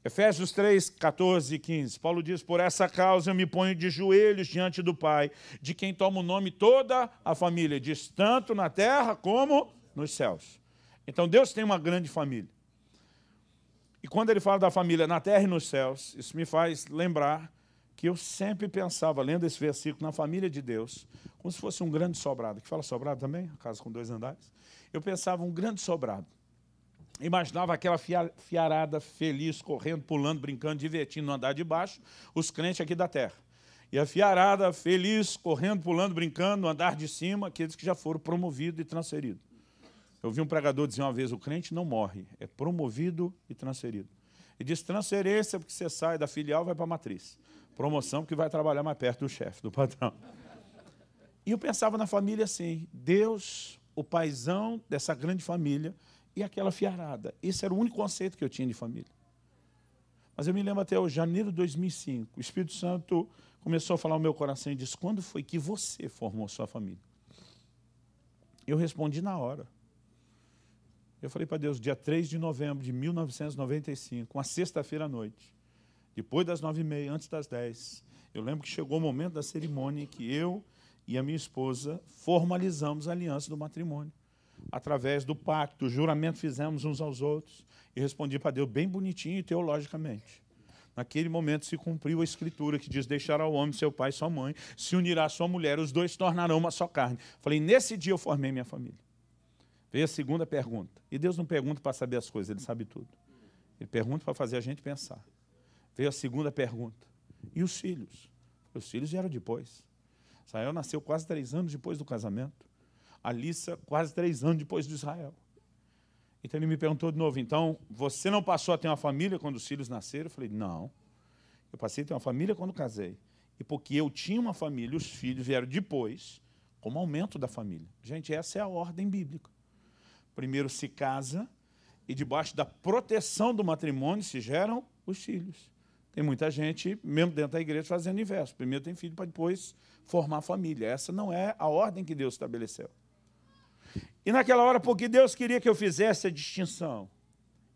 Efésios 3:14 e 15, Paulo diz, por essa causa eu me ponho de joelhos diante do Pai, de quem toma o nome toda a família, diz tanto na terra como nos céus. Então Deus tem uma grande família. E quando ele fala da família na terra e nos céus, isso me faz lembrar que eu sempre pensava, lendo esse versículo, na família de Deus, como se fosse um grande sobrado. Que fala sobrado também? A casa com 2 andares. Eu pensava um grande sobrado. Imaginava aquela fiarada feliz, correndo, pulando, brincando, divertindo no andar de baixo, os crentes aqui da terra. E a fiarada feliz, correndo, pulando, brincando no andar de cima, aqueles que já foram promovidos e transferidos. Eu vi um pregador dizer uma vez, o crente não morre, é promovido e transferido. Ele diz, transferência porque você sai da filial e vai para a matriz. Promoção porque vai trabalhar mais perto do chefe, do patrão. E eu pensava na família assim, Deus, o paizão dessa grande família, e aquela fiarada. Esse era o único conceito que eu tinha de família. Mas eu me lembro até o janeiro de 2005, o Espírito Santo começou a falar no meu coração e disse, quando foi que você formou sua família? Eu respondi na hora. Eu falei para Deus, dia 3 de novembro de 1995, uma sexta-feira à noite, depois das 9h30, antes das 10, eu lembro que chegou o momento da cerimônia que eu e a minha esposa formalizamos a aliança do matrimônio. Através do pacto, o juramento fizemos uns aos outros, e respondi para Deus bem bonitinho e teologicamente. Naquele momento se cumpriu a escritura que diz, deixará o homem seu pai e sua mãe, se unirá à sua mulher, os dois tornarão uma só carne. Falei, nesse dia eu formei minha família. Veio a segunda pergunta. E Deus não pergunta para saber as coisas, Ele sabe tudo. Ele pergunta para fazer a gente pensar. Veio a segunda pergunta. E os filhos? Os filhos vieram depois. Israel nasceu quase 3 anos depois do casamento. Alissa, quase 3 anos depois de Israel. Então ele me perguntou de novo, então, você não passou a ter uma família quando os filhos nasceram? Eu falei, não. Eu passei a ter uma família quando casei. E porque eu tinha uma família, os filhos vieram depois, como aumento da família. Gente, essa é a ordem bíblica. Primeiro se casa e debaixo da proteção do matrimônio se geram os filhos. Tem muita gente, mesmo dentro da igreja, fazendo o inverso. Primeiro tem filho para depois formar a família. Essa não é a ordem que Deus estabeleceu. E naquela hora, porque Deus queria que eu fizesse a distinção.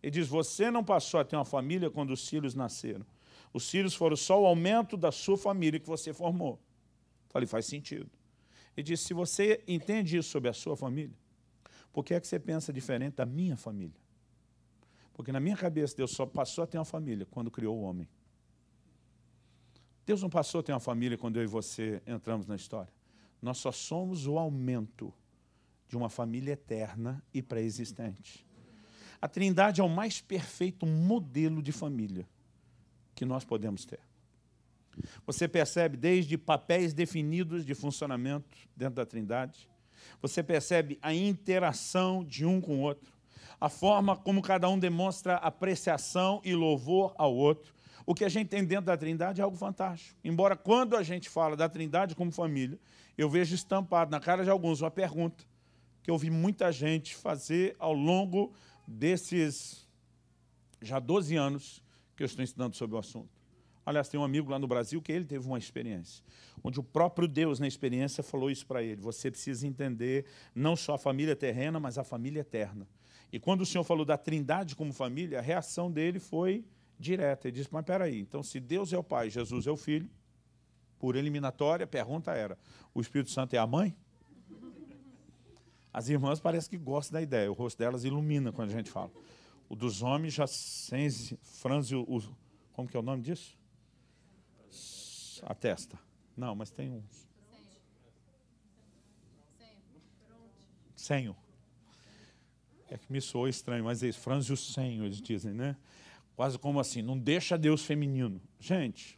Ele diz, você não passou a ter uma família quando os filhos nasceram. Os filhos foram só o aumento da sua família que você formou. Falei, faz sentido. Ele disse, se você entende isso sobre a sua família, por que é que você pensa diferente da minha família? Porque na minha cabeça, Deus só passou a ter uma família quando criou o homem. Deus não passou a ter uma família quando eu e você entramos na história. Nós só somos o aumento de uma família eterna e pré-existente. A Trindade é o mais perfeito modelo de família que nós podemos ter. Você percebe desde papéis definidos de funcionamento dentro da Trindade, você percebe a interação de um com o outro, a forma como cada um demonstra apreciação e louvor ao outro. O que a gente tem dentro da Trindade é algo fantástico. Embora quando a gente fala da Trindade como família, eu vejo estampado na cara de alguns uma pergunta que eu vi muita gente fazer ao longo desses já 12 anos que eu estou ensinando sobre o assunto. Aliás, tem um amigo lá no Brasil que ele teve uma experiência, onde o próprio Deus, na experiência, falou isso para ele. Você precisa entender não só a família terrena, mas a família eterna. E quando o Senhor falou da Trindade como família, a reação dele foi direta. Ele disse, mas peraí, então se Deus é o Pai, Jesus é o Filho, por eliminatória, a pergunta era, o Espírito Santo é a mãe? As irmãs parecem que gostam da ideia, o rosto delas ilumina quando a gente fala. O dos homens já franze o... Como que é o nome disso? A testa. Não, mas tem uns. Senho. É que me soa estranho, mas é isso, franze o senho, eles dizem, né? Quase como assim, não deixa Deus feminino. Gente,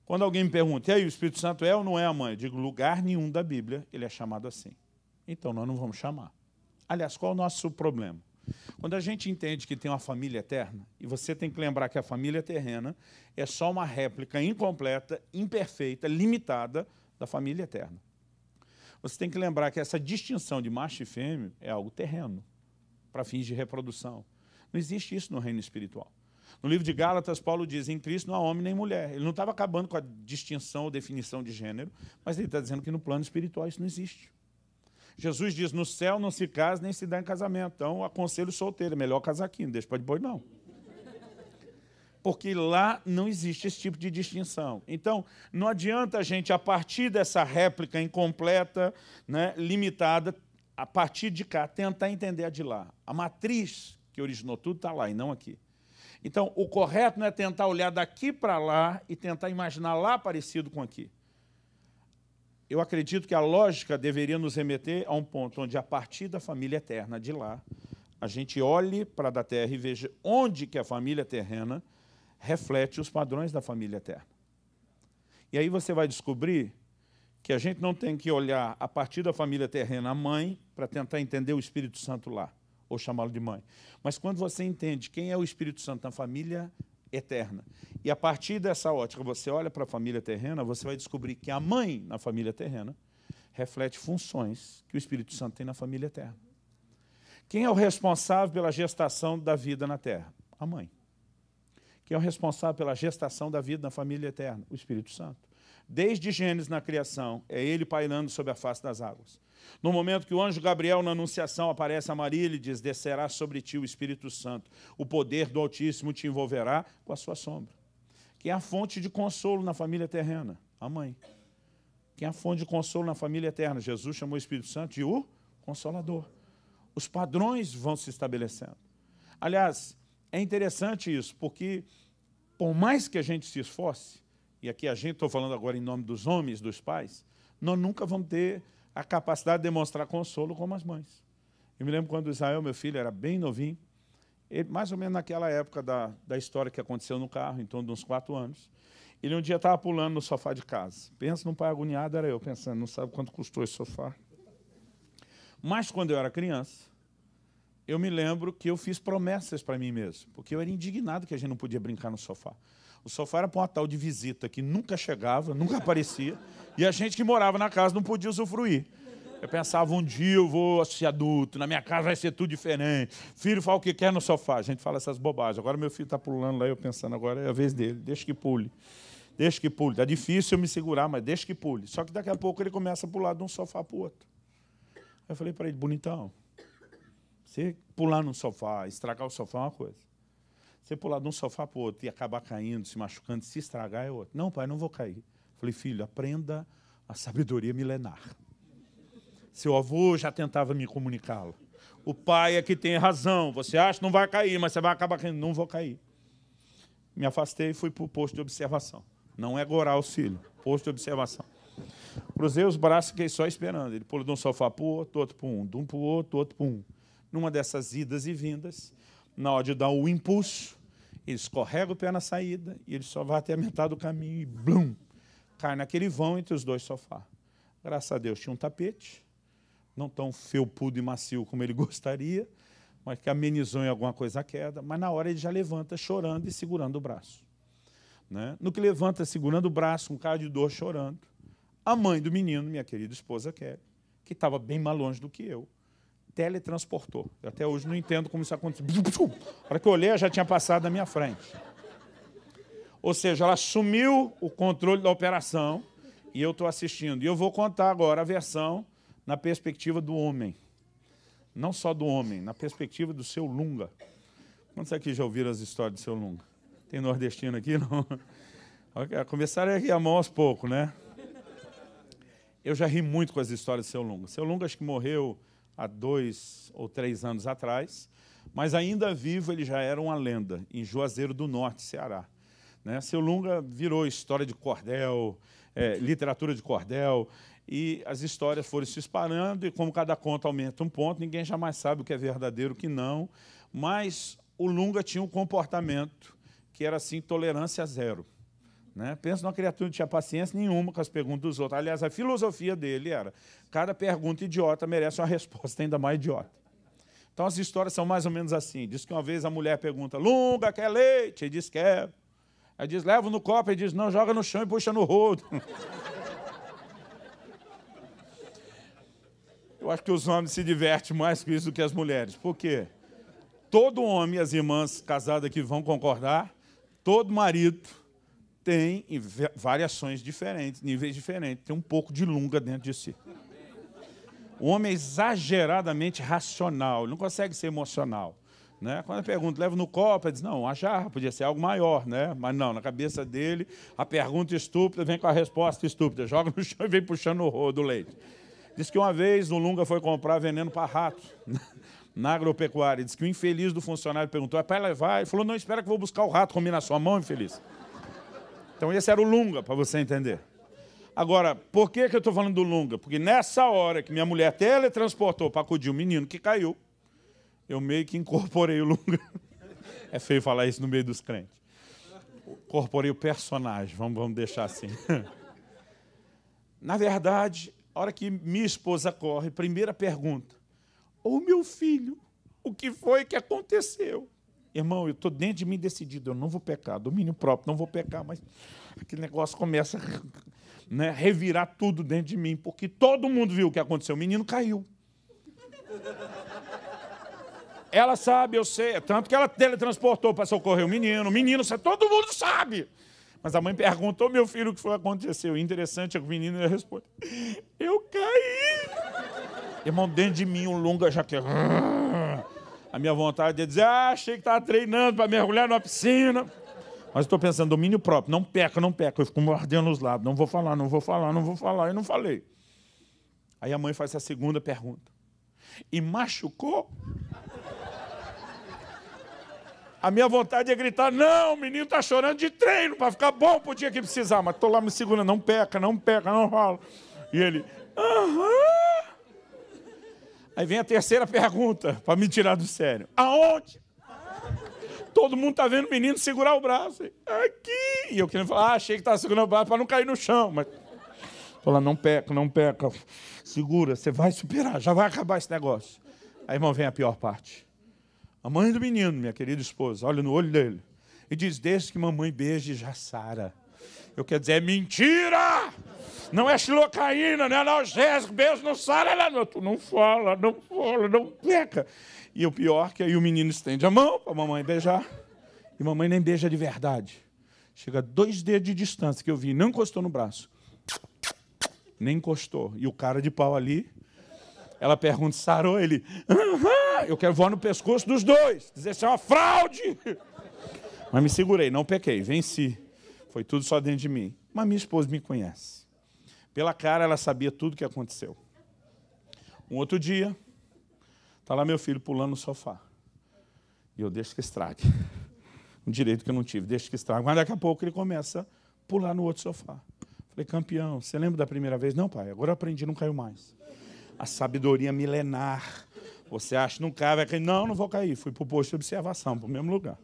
quando alguém me pergunta, e aí, o Espírito Santo é ou não é a mãe? Eu digo, lugar nenhum da Bíblia ele é chamado assim. Então, nós não vamos chamar. Aliás, qual é o nosso problema? Quando a gente entende que tem uma família eterna, e você tem que lembrar que a família terrena é só uma réplica incompleta, imperfeita, limitada da família eterna. Você tem que lembrar que essa distinção de macho e fêmea é algo terreno, para fins de reprodução. Não existe isso no reino espiritual. No livro de Gálatas, Paulo diz, em Cristo não há homem nem mulher. Ele não estava acabando com a distinção ou definição de gênero, mas ele está dizendo que no plano espiritual isso não existe. Jesus diz, no céu não se casa nem se dá em casamento. Então, aconselho solteiro, é melhor casar aqui, não deixa para depois não. Porque lá não existe esse tipo de distinção. Então, não adianta a gente, a partir dessa réplica incompleta, né, limitada, a partir de cá, tentar entender a de lá. A matriz que originou tudo está lá e não aqui. Então, o correto não é tentar olhar daqui para lá e tentar imaginar lá parecido com aqui. Eu acredito que a lógica deveria nos remeter a um ponto onde, a partir da família eterna de lá, a gente olhe para a da terra e veja onde que a família terrena reflete os padrões da família eterna. E aí você vai descobrir que a gente não tem que olhar a partir da família terrena a mãe para tentar entender o Espírito Santo lá, ou chamá-lo de mãe. Mas quando você entende quem é o Espírito Santo na família eterna, e a partir dessa ótica você olha para a família terrena, você vai descobrir que a mãe na família terrena reflete funções que o Espírito Santo tem na família eterna. Quem é o responsável pela gestação da vida na terra? A mãe. Quem é o responsável pela gestação da vida na família eterna? O Espírito Santo. Desde Gênesis na criação, é ele pairando sobre a face das águas. No momento que o anjo Gabriel, na anunciação, aparece a Maria, ele diz, descerá sobre ti o Espírito Santo, o poder do Altíssimo te envolverá com a sua sombra. Quem é a fonte de consolo na família terrena? A mãe. Quem é a fonte de consolo na família eterna? Jesus chamou o Espírito Santo de o Consolador. Os padrões vão se estabelecendo. Aliás, é interessante isso, porque por mais que a gente se esforce, e aqui a gente, estou falando agora em nome dos homens, dos pais, nós nunca vamos ter a capacidade de demonstrar consolo como as mães. Eu me lembro quando Israel, meu filho, era bem novinho, ele, mais ou menos naquela época da história que aconteceu no carro, em torno de uns 4 anos, ele um dia estava pulando no sofá de casa. Pensa num pai agoniado, era eu pensando, não sabe quanto custou esse sofá. Mas quando eu era criança, eu me lembro que eu fiz promessas para mim mesmo, porque eu era indignado que a gente não podia brincar no sofá. O sofá era para uma tal de visita que nunca chegava, nunca aparecia, e a gente que morava na casa não podia usufruir. Eu pensava, um dia eu vou ser adulto, na minha casa vai ser tudo diferente, filho fala o que quer no sofá, a gente fala essas bobagens. Agora meu filho está pulando lá, eu pensando, agora é a vez dele, deixa que pule. Deixa que pule. Está difícil eu me segurar, mas deixa que pule. Só que daqui a pouco ele começa a pular de um sofá para o outro. Aí eu falei para ele, bonitão, você pular num sofá, estragar o sofá é uma coisa. Você pular de um sofá para o outro e acabar caindo, se machucando, se estragar é outra. Não, pai, não vou cair. Falei, filho, aprenda a sabedoria milenar. Seu avô já tentava me comunicá-la. O pai é que tem razão. Você acha que não vai cair, mas você vai acabar caindo. Não vou cair. Me afastei e fui para o posto de observação. Não é gorar o filho, posto de observação. Cruzei os braços e fiquei só esperando. Ele pulou de um sofá para o outro, outro para um. De um para o outro, outro para um. Numa dessas idas e vindas, na hora de dar o impulso, ele escorrega o pé na saída e ele só vai até a metade do caminho e blum, cai naquele vão entre os dois sofás. Graças a Deus tinha um tapete, não tão felpudo e macio como ele gostaria, mas que amenizou em alguma coisa a queda, mas na hora ele já levanta chorando e segurando o braço. Né? No que levanta segurando o braço, um cara de dor chorando, a mãe do menino, minha querida esposa Kelly, que estava bem mais longe do que eu, teletransportou. Eu até hoje não entendo como isso aconteceu. A hora que eu olhei, ela já tinha passado na minha frente. Ou seja, ela assumiu o controle da operação e eu estou assistindo. E eu vou contar agora a versão na perspectiva do homem. Não só do homem, na perspectiva do seu Lunga. Quantos aqui já ouviram as histórias do seu Lunga? Tem nordestino aqui? Não? Começaram aqui a mão aos poucos, né? Eu já ri muito com as histórias do seu Lunga. Seu Lunga acho que morreu há 2 ou 3 anos atrás, mas ainda vivo ele já era uma lenda, em Juazeiro do Norte, Ceará. Né? Seu Lunga virou história de cordel, literatura de cordel, e as histórias foram se espalhando, e como cada conto aumenta um ponto, ninguém jamais sabe o que é verdadeiro e o que não, mas o Lunga tinha um comportamento que era assim, tolerância zero. Né? Pensa numa criatura que não tinha paciência nenhuma com as perguntas dos outros. Aliás, a filosofia dele era, cada pergunta idiota merece uma resposta ainda mais idiota. Então as histórias são mais ou menos assim. Diz que uma vez a mulher pergunta, Lunga, quer leite? Ele diz, quer. Aí diz, leva no copo. Ele diz, não, joga no chão e puxa no rodo. Eu acho que os homens se divertem mais com isso do que as mulheres. Por quê? Todo homem, as irmãs casadas aqui vão concordar, todo marido tem variações diferentes, níveis diferentes, tem um pouco de lunga dentro de si. O homem é exageradamente racional, ele não consegue ser emocional. Né? Quando eu pergunto, leva no copo, ele diz, não, uma jarra, podia ser algo maior, né? Mas não, na cabeça dele, a pergunta estúpida vem com a resposta estúpida, joga no chão e vem puxando o rodo do leite. Diz que uma vez o Lunga foi comprar veneno para rato na agropecuária. Diz que o infeliz do funcionário perguntou, é para levar? Ele falou, não, espera que eu vou buscar o rato, comi na sua mão, infeliz. Então esse era o Lunga, para você entender. Agora, por que eu estou falando do Lunga? Porque nessa hora que minha mulher teletransportou para acudir o menino que caiu, eu meio que incorporei o Lunga. É feio falar isso no meio dos crentes. Incorporei o personagem, vamos deixar assim. Na verdade, a hora que minha esposa corre, primeira pergunta. Ô meu filho, o que foi que aconteceu? Irmão, eu estou dentro de mim decidido, eu não vou pecar, domínio próprio, não vou pecar, mas aquele negócio começa a revirar tudo dentro de mim, porque todo mundo viu o que aconteceu, o menino caiu. Ela sabe, eu sei, tanto que ela teletransportou para socorrer o menino, todo mundo sabe. Mas a mãe perguntou, meu filho, o que foi que aconteceu? O interessante é que o menino ia responder, eu caí. Irmão, dentro de mim, um Lunga já quer... A minha vontade é dizer, achei que estava treinando para mergulhar numa piscina. Mas estou pensando, domínio próprio, não peca, não peca. Eu fico mordendo os lábios, não vou falar, e não falei. Aí a mãe faz a segunda pergunta. E machucou? A minha vontade é gritar, não, o menino está chorando de treino, para ficar bom para o dia que precisar. Mas estou lá me segurando, não peca, não fala. E ele, aham. Aí vem a terceira pergunta, para me tirar do sério. Aonde? Todo mundo está vendo o menino segurar o braço. Aqui. E eu querendo falar, achei que estava segurando o braço para não cair no chão. Mas estou lá, não peca. Segura, você vai superar, já vai acabar esse negócio. Aí, irmão, vem a pior parte. A mãe do menino, minha querida esposa, olha no olho dele. E diz, desde que mamãe beije, já sara. Eu quero dizer, é mentira! Não é xilocaína, não é analgésico, beijo não sara, não. Tu não fala, não peca. E o pior que aí o menino estende a mão para a mamãe beijar. E a mamãe nem beija de verdade. Chega 2 dedos de distância que eu vi, não encostou no braço. Nem encostou. E o cara de pau ali, ela pergunta, sarou? Ele, eu quero voar no pescoço dos dois. Dizer, isso é uma fraude. Mas me segurei, não pequei, venci. Foi tudo só dentro de mim. Mas minha esposa me conhece. Pela cara, ela sabia tudo o que aconteceu. Um outro dia, está lá meu filho pulando no sofá. E eu deixo que estrague. Um direito que eu não tive, deixo que estrague. Mas daqui a pouco ele começa a pular no outro sofá. Falei, campeão, você lembra da primeira vez? Não, pai, agora eu aprendi, não caiu mais. A sabedoria milenar. Você acha que não cai, vai cair. Não vou cair. Fui para o posto de observação, para o mesmo lugar.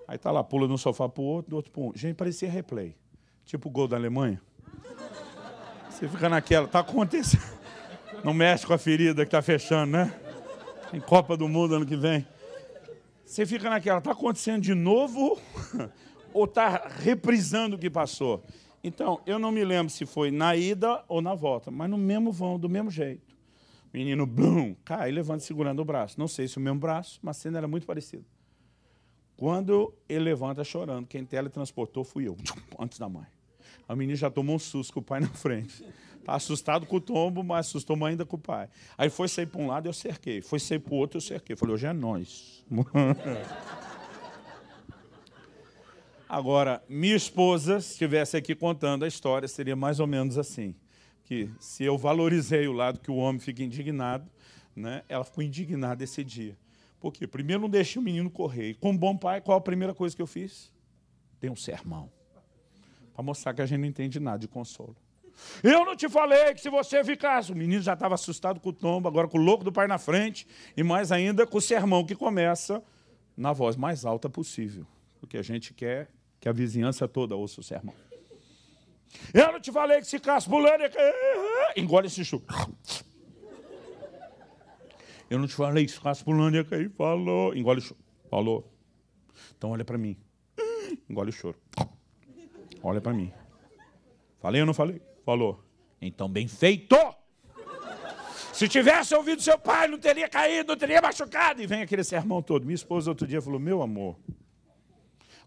Aí está lá, pula de um sofá para o outro, do outro para o outro. Gente, parecia replay. Tipo o gol da Alemanha. Você fica naquela, está acontecendo. Não mexe com a ferida que está fechando, né? Tem Copa do Mundo ano que vem. Você fica naquela, está acontecendo de novo ou está reprisando o que passou? Então, eu não me lembro se foi na ida ou na volta, mas no mesmo vão, do mesmo jeito. O menino, blum, cai, levanta segurando o braço. Não sei se o mesmo braço, mas a cena era muito parecida. Quando ele levanta chorando, quem teletransportou fui eu, antes da mãe. O menino já tomou um susto com o pai na frente. Está assustado com o tombo, mas assustou mais ainda com o pai. Aí foi sair para um lado, eu cerquei. Foi sair para o outro, eu cerquei. Falei, hoje é nós. Agora, minha esposa, se estivesse aqui contando a história, seria mais ou menos assim. Que se eu valorizei o lado que o homem fica indignado, né, ela ficou indignada esse dia. Por quê? Primeiro, não deixei o menino correr. E como bom pai, qual a primeira coisa que eu fiz? Dei um sermão. Para mostrar que a gente não entende nada de consolo. Eu não te falei que se você ficasse... O menino já estava assustado com o tombo, agora com o louco do pai na frente, e mais ainda com o sermão que começa na voz mais alta possível. Porque a gente quer que a vizinhança toda ouça o sermão. Eu não te falei que se ficasse pulando... Engole esse choro. Eu não te falei que se ficasse pulando ia cair. Falou. Engole o choro. Falou. Então olha para mim. Engole o choro. Olha para mim. Falei ou não falei? Falou. Então bem feito! Se tivesse ouvido seu pai, não teria caído, não teria machucado. E vem aquele sermão todo. Minha esposa outro dia falou, meu amor,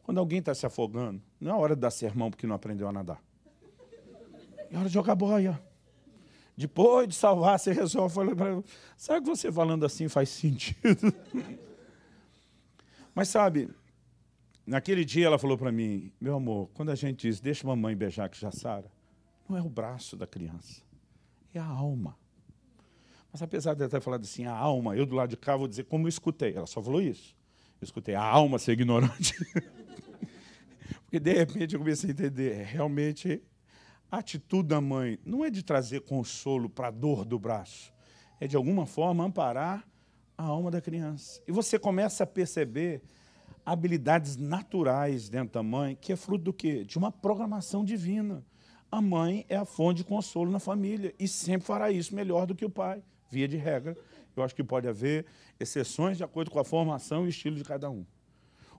quando alguém está se afogando, não é hora de dar sermão porque não aprendeu a nadar. É hora de jogar boia. Depois de salvar, você resolve. Sabe que você falando assim faz sentido? Mas sabe, naquele dia ela falou para mim, meu amor, quando a gente diz, deixa a mamãe beijar que já sara, não é o braço da criança, é a alma. Mas apesar de ela ter falado assim, a alma, eu do lado de cá vou dizer como eu escutei. Ela só falou isso. Eu escutei a alma ser ignorante. Porque de repente eu comecei a entender, realmente, a atitude da mãe não é de trazer consolo para a dor do braço, é de alguma forma amparar a alma da criança. E você começa a perceber habilidades naturais dentro da mãe, que é fruto do quê? De uma programação divina. A mãe é a fonte de consolo na família e sempre fará isso melhor do que o pai, via de regra. Eu acho que pode haver exceções de acordo com a formação e estilo de cada um.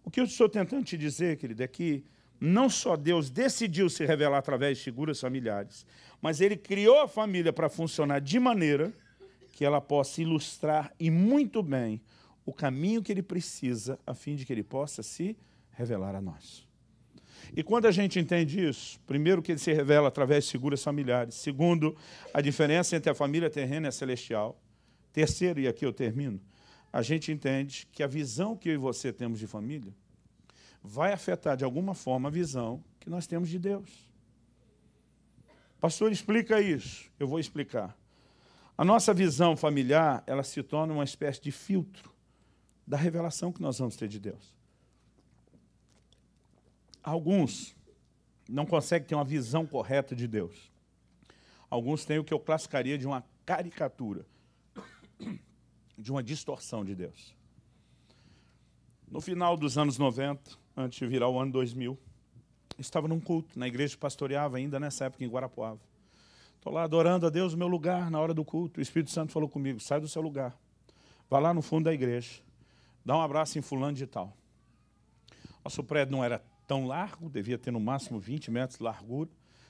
O que eu estou tentando te dizer, querido, é que não só Deus decidiu se revelar através de figuras familiares, mas Ele criou a família para funcionar de maneira que ela possa ilustrar e muito bem o caminho que Ele precisa a fim de que Ele possa se revelar a nós. E quando a gente entende isso, primeiro que Ele se revela através de figuras familiares, segundo, a diferença entre a família terrena e a celestial, terceiro, e aqui eu termino, a gente entende que a visão que eu e você temos de família vai afetar, de alguma forma, a visão que nós temos de Deus. Pastor, explica isso. Eu vou explicar. A nossa visão familiar, ela se torna uma espécie de filtro da revelação que nós vamos ter de Deus. Alguns não conseguem ter uma visão correta de Deus. Alguns têm o que eu classificaria de uma caricatura, de uma distorção de Deus. No final dos anos 90, antes de virar o ano 2000, estava num culto, na igreja que pastoreava ainda nessa época em Guarapuava. Estou lá adorando a Deus no meu lugar, na hora do culto. O Espírito Santo falou comigo, sai do seu lugar, vá lá no fundo da igreja, dá um abraço em fulano de tal. Nosso prédio não era tão largo, devia ter no máximo 20 metros de largura,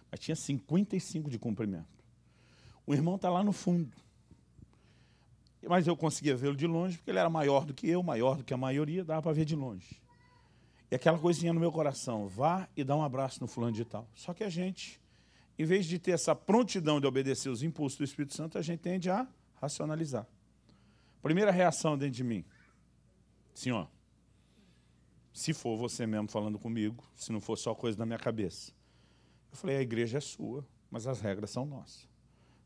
mas tinha 55 de comprimento. O irmão está lá no fundo. Mas eu conseguia vê-lo de longe, porque ele era maior do que eu, maior do que a maioria, dava para ver de longe. E aquela coisinha no meu coração, vá e dá um abraço no fulano de tal. Só que a gente, em vez de ter essa prontidão de obedecer os impulsos do Espírito Santo, a gente tende a racionalizar. Primeira reação dentro de mim, senhor, se for você mesmo falando comigo, se não for só coisa da minha cabeça. Eu falei, a igreja é sua, mas as regras são nossas.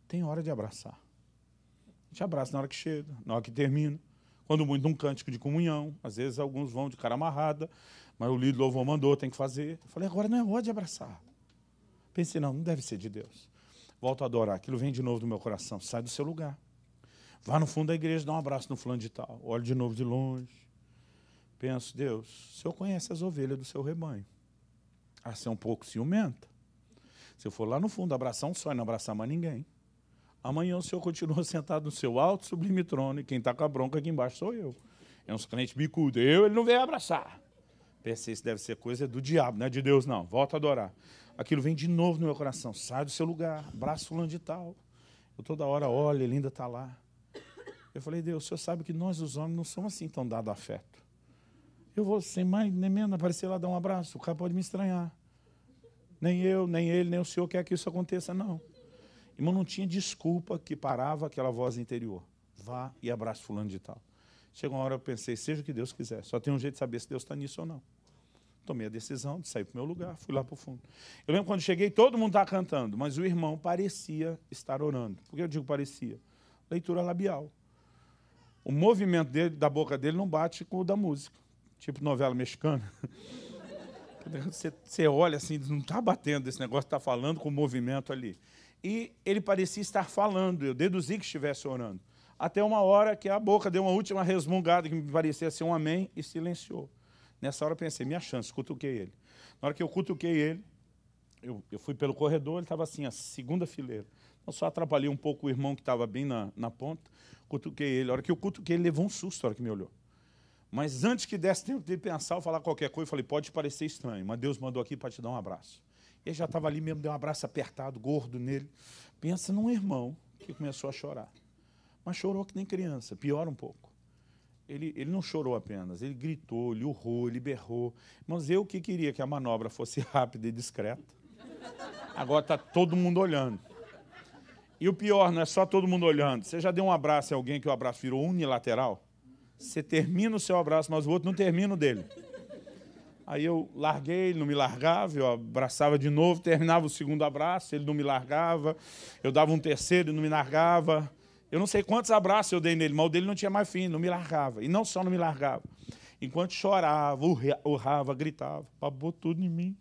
Tem hora de abraçar. A gente abraça na hora que chega, na hora que termina. Quando muito, um cântico de comunhão. Às vezes alguns vão de cara amarrada, mas o líder do louvor mandou, tem que fazer. Eu falei, agora não é hora de abraçar. Pensei, não deve ser de Deus. Volto a adorar, aquilo vem de novo do meu coração. Sai do seu lugar. Vá no fundo da igreja, dá um abraço no fulano de tal. Olho de novo de longe. Penso, Deus, o Senhor conhece as ovelhas do seu rebanho. Ah, você é um pouco ciumenta. Se eu for lá no fundo abraçar um só e não abraçar mais ninguém, amanhã o Senhor continua sentado no seu alto, sublime trono, e quem está com a bronca aqui embaixo sou eu. É uns crentes bicudos. Ele não veio abraçar. Pensei, isso deve ser coisa do diabo, não é de Deus, não. Volta a adorar. Aquilo vem de novo no meu coração. Sai do seu lugar, abraça fulano de tal. Eu toda hora olho, ele ainda está lá. Eu falei, Deus, o Senhor sabe que nós, os homens, não somos assim tão dados a afeto. Eu vou sem mais nem menos aparecer lá, dar um abraço. O cara pode me estranhar. Nem eu, nem ele, nem o Senhor quer que isso aconteça, não. Irmão, não tinha desculpa que parava aquela voz interior. Vá e abraça fulano de tal. Chegou uma hora eu pensei, seja o que Deus quiser. Só tem um jeito de saber se Deus está nisso ou não. Tomei a decisão de sair para o meu lugar, fui lá para o fundo. Eu lembro quando cheguei, todo mundo estava cantando, mas o irmão parecia estar orando. Por que eu digo parecia? Leitura labial. O movimento dele, da boca dele não bate com o da música. Tipo novela mexicana. Você olha assim, não está batendo esse negócio, está falando com o movimento ali. E ele parecia estar falando, eu deduzi que estivesse orando. Até uma hora que a boca deu uma última resmungada, que me parecia ser um amém, e silenciou. Nessa hora eu pensei, minha chance, cutuquei ele. Na hora que eu cutuquei ele, eu fui pelo corredor, ele estava assim, a segunda fileira. Eu só atrapalhei um pouco o irmão que estava bem na ponta, cutuquei ele. Na hora que eu cutuquei, ele levou um susto na hora que me olhou. Mas antes que desse tempo de pensar ou falar qualquer coisa, eu falei, pode parecer estranho, mas Deus mandou aqui para te dar um abraço. Ele já estava ali mesmo, deu um abraço apertado, gordo nele. Pensa num irmão que começou a chorar. Mas chorou que nem criança, pior um pouco. Ele não chorou apenas, ele gritou, ele urrou, ele berrou. Mas eu que queria que a manobra fosse rápida e discreta. Agora está todo mundo olhando. E o pior, não é só todo mundo olhando. Você já deu um abraço a alguém que o abraço virou unilateral? Você termina o seu abraço, mas o outro não termina o dele. Aí eu larguei, ele não me largava, eu abraçava de novo, terminava o segundo abraço, ele não me largava, eu dava um terceiro, ele não me largava. Eu não sei quantos abraços eu dei nele, mas o dele não tinha mais fim, não me largava. E não só não me largava. Enquanto chorava, urrava, gritava, babou tudo em mim.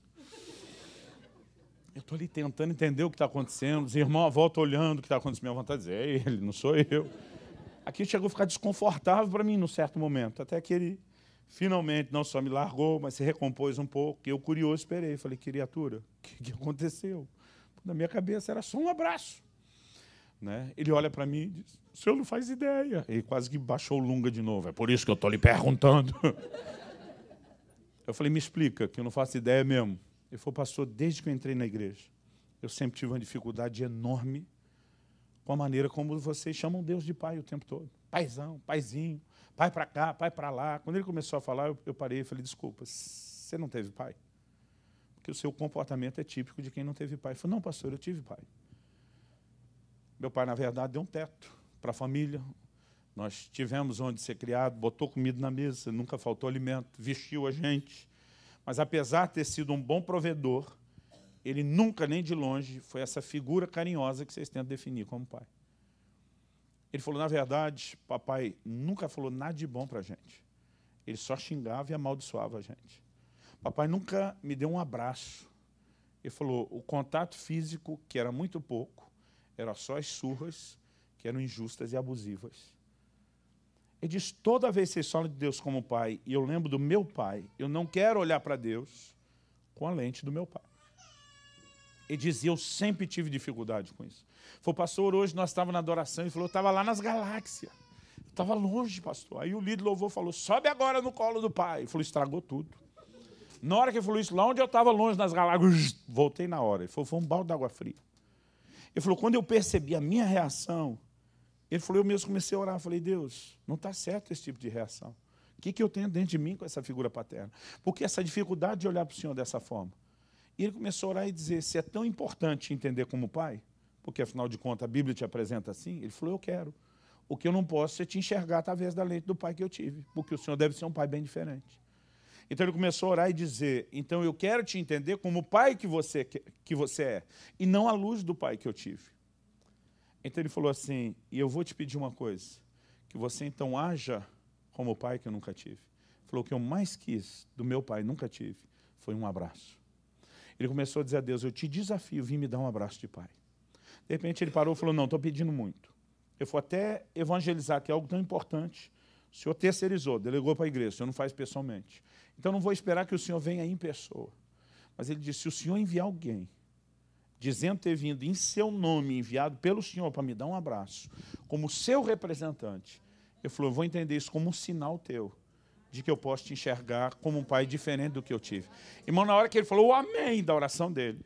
Eu estou ali tentando entender o que está acontecendo. Os irmãos à volta olhando o que está acontecendo. Minha vontade de dizer, é ele, não sou eu. Aqui chegou a ficar desconfortável para mim num certo momento. Até que ele finalmente não só me largou, mas se recompôs um pouco. E eu, curioso, esperei. Falei, criatura, o que aconteceu? Na minha cabeça era só um abraço. Né? Ele olha para mim e diz, o senhor não faz ideia. Ele quase que baixou o lunga de novo. É por isso que eu estou lhe perguntando. Eu falei, me explica, que eu não faço ideia mesmo. Ele falou, pastor, desde que eu entrei na igreja, eu sempre tive uma dificuldade enorme com a maneira como vocês chamam Deus de pai o tempo todo. Paizão, paizinho, pai para cá, pai para lá. Quando ele começou a falar, eu parei e falei, desculpa, você não teve pai? Porque o seu comportamento é típico de quem não teve pai. Ele falou, não, pastor, eu tive pai. Meu pai, na verdade, deu um teto para a família. Nós tivemos onde ser criado, botou comida na mesa, nunca faltou alimento, vestiu a gente. Mas, apesar de ter sido um bom provedor, ele nunca, nem de longe, foi essa figura carinhosa que vocês tentam definir como pai. Ele falou, na verdade, papai nunca falou nada de bom para a gente. Ele só xingava e amaldiçoava a gente. Papai nunca me deu um abraço. Ele falou, o contato físico, que era muito pouco, era só as surras, que eram injustas e abusivas. Ele diz, toda vez que vocês falam de Deus como pai, e eu lembro do meu pai, eu não quero olhar para Deus com a lente do meu pai. Ele dizia, eu sempre tive dificuldade com isso. Falou, pastor, hoje nós estávamos na adoração, ele falou, eu estava lá nas galáxias. Eu estava longe, pastor. Aí o líder louvor falou, sobe agora no colo do pai. Ele falou, estragou tudo. Na hora que ele falou isso, lá onde eu estava longe nas galáxias, voltei na hora. Ele falou, foi um balde d'água fria. Ele falou, quando eu percebi a minha reação, ele falou, eu mesmo comecei a orar. Falei, Deus, não está certo esse tipo de reação. O que eu tenho dentro de mim com essa figura paterna? Porque essa dificuldade de olhar para o Senhor dessa forma. E ele começou a orar e dizer, se é tão importante entender como pai, porque afinal de contas a Bíblia te apresenta assim, ele falou, eu quero. O que eu não posso é te enxergar através da lente do pai que eu tive, porque o Senhor deve ser um pai bem diferente. Então ele começou a orar e dizer, então eu quero te entender como o pai que você é, e não à luz do pai que eu tive. Então ele falou assim, e eu vou te pedir uma coisa, que você então haja como o pai que eu nunca tive. Ele falou, o que eu mais quis do meu pai, nunca tive, foi um abraço. Ele começou a dizer a Deus, eu te desafio, vim me dar um abraço de pai. De repente ele parou e falou, não, estou pedindo muito. Eu vou até evangelizar, que é algo tão importante. O senhor terceirizou, delegou para a igreja, o senhor não faz pessoalmente. Então não vou esperar que o senhor venha em pessoa. Mas ele disse, se o senhor enviar alguém, dizendo ter vindo em seu nome, enviado pelo senhor para me dar um abraço, como seu representante, ele falou, eu vou entender isso como um sinal teu, de que eu posso te enxergar como um pai diferente do que eu tive. Irmão, na hora que ele falou o amém da oração dele,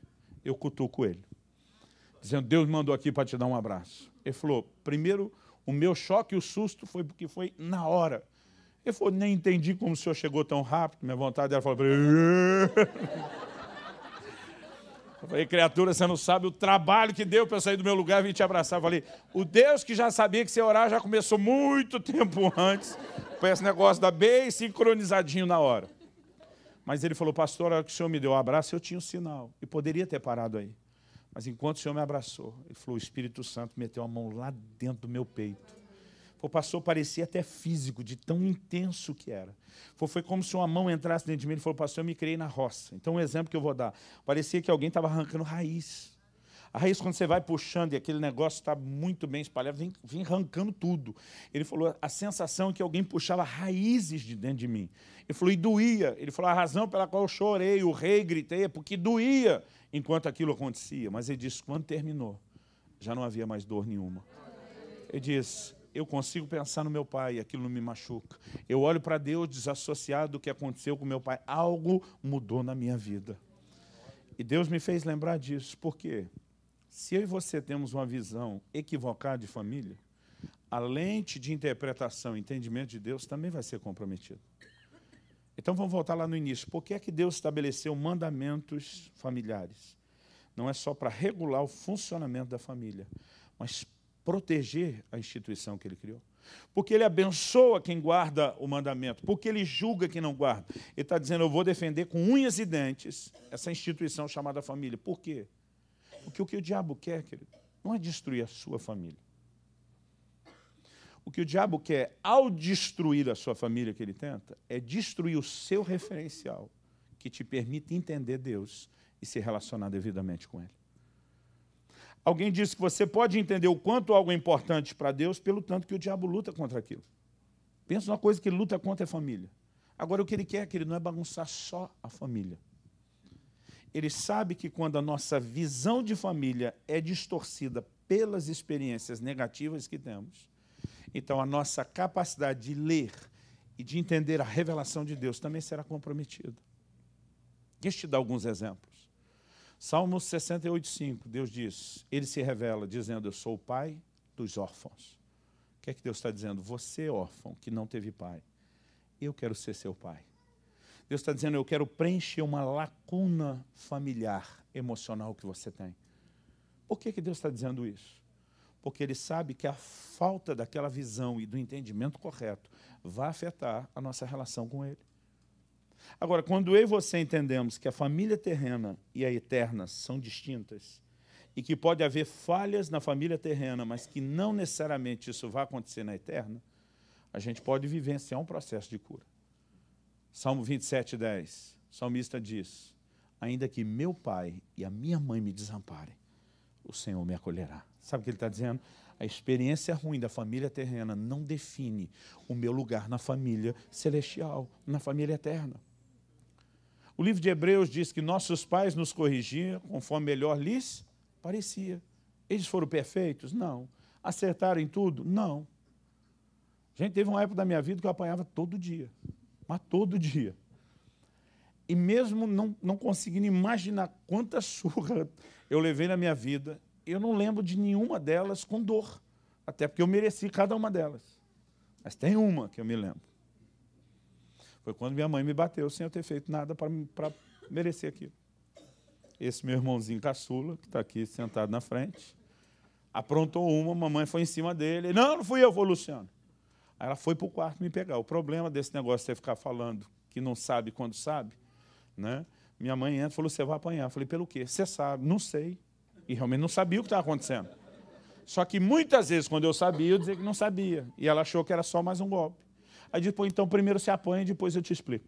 eu cutuco ele, dizendo, Deus me mandou aqui para te dar um abraço. Ele falou, primeiro, o meu choque e o susto foi porque foi na hora. Ele falou, nem entendi como o senhor chegou tão rápido. Minha vontade era falar para ele. Eu falei, criatura, você não sabe o trabalho que deu para eu sair do meu lugar e vir te abraçar. Eu falei, o Deus que já sabia que você ia orar já começou muito tempo antes. Foi esse negócio da bem sincronizadinho na hora. Mas ele falou, pastor, a hora que o senhor me deu o abraço, eu tinha um sinal. E poderia ter parado aí. Mas enquanto o senhor me abraçou, ele falou, o Espírito Santo meteu a mão lá dentro do meu peito. O pastor parecia até físico, de tão intenso que era. Foi como se uma mão entrasse dentro de mim. Ele falou, pastor, eu me criei na roça. Então, um exemplo que eu vou dar. Parecia que alguém estava arrancando raiz. A raiz, quando você vai puxando e aquele negócio está muito bem espalhado, vem arrancando tudo. Ele falou, a sensação é que alguém puxava raízes de dentro de mim. Ele falou, e doía. Ele falou, a razão pela qual eu chorei, o rei, gritei, é porque doía enquanto aquilo acontecia. Mas ele disse, quando terminou, já não havia mais dor nenhuma. Ele disse, eu consigo pensar no meu pai e aquilo não me machuca. Eu olho para Deus desassociado do que aconteceu com meu pai. Algo mudou na minha vida. E Deus me fez lembrar disso. Por quê? Se eu e você temos uma visão equivocada de família, a lente de interpretação e entendimento de Deus também vai ser comprometida. Então vamos voltar lá no início. Por que é que Deus estabeleceu mandamentos familiares? Não é só para regular o funcionamento da família, mas proteger a instituição que Ele criou. Porque Ele abençoa quem guarda o mandamento, porque Ele julga quem não guarda. Ele está dizendo, eu vou defender com unhas e dentes essa instituição chamada família. Por quê? Porque o que o diabo quer, querido, não é destruir a sua família. O que o diabo quer, ao destruir a sua família que ele tenta, é destruir o seu referencial, que te permite entender Deus e se relacionar devidamente com Ele. Alguém disse que você pode entender o quanto algo é importante para Deus pelo tanto que o diabo luta contra aquilo. Pensa numa coisa que ele luta contra a família. Agora, o que ele quer, não é bagunçar só a família. Ele sabe que quando a nossa visão de família é distorcida pelas experiências negativas que temos, então a nossa capacidade de ler e de entender a revelação de Deus também será comprometida. Deixa eu te dar alguns exemplos. Salmo 68,5, Deus diz, Ele se revela dizendo, eu sou o pai dos órfãos. O que é que Deus está dizendo? Você, órfão, que não teve pai, eu quero ser seu pai. Deus está dizendo, eu quero preencher uma lacuna familiar, emocional que você tem. Por que Deus está dizendo isso? Porque Ele sabe que a falta daquela visão e do entendimento correto vai afetar a nossa relação com Ele. Agora, quando eu e você entendemos que a família terrena e a eterna são distintas, e que pode haver falhas na família terrena, mas que não necessariamente isso vai acontecer na eterna, a gente pode vivenciar um processo de cura. Salmo 27:10, o salmista diz, ainda que meu pai e a minha mãe me desamparem, o Senhor me acolherá. Sabe o que ele está dizendo? A experiência ruim da família terrena não define o meu lugar na família celestial, na família eterna. O livro de Hebreus diz que nossos pais nos corrigiam conforme melhor lhes parecia. Eles foram perfeitos? Não. Acertaram em tudo? Não. Gente, teve uma época da minha vida que eu apanhava todo dia. Mas todo dia. E mesmo não conseguindo imaginar quanta surra eu levei na minha vida, eu não lembro de nenhuma delas com dor. Até porque eu mereci cada uma delas. Mas tem uma que eu me lembro. Foi quando minha mãe me bateu sem eu ter feito nada para merecer aquilo. Esse meu irmãozinho caçula, que está aqui sentado na frente, aprontou uma, a mamãe foi em cima dele. Não fui eu, foi o Luciano. Aí ela foi para o quarto me pegar. O problema desse negócio de você ficar falando que não sabe quando sabe, né? Minha mãe entra e falou, você vai apanhar. Eu falei, pelo quê? Você sabe. Não sei. E realmente não sabia o que estava acontecendo. Só que muitas vezes, quando eu sabia, eu dizia que não sabia. E ela achou que era só mais um golpe. Aí depois, então, primeiro você apanha e depois eu te explico.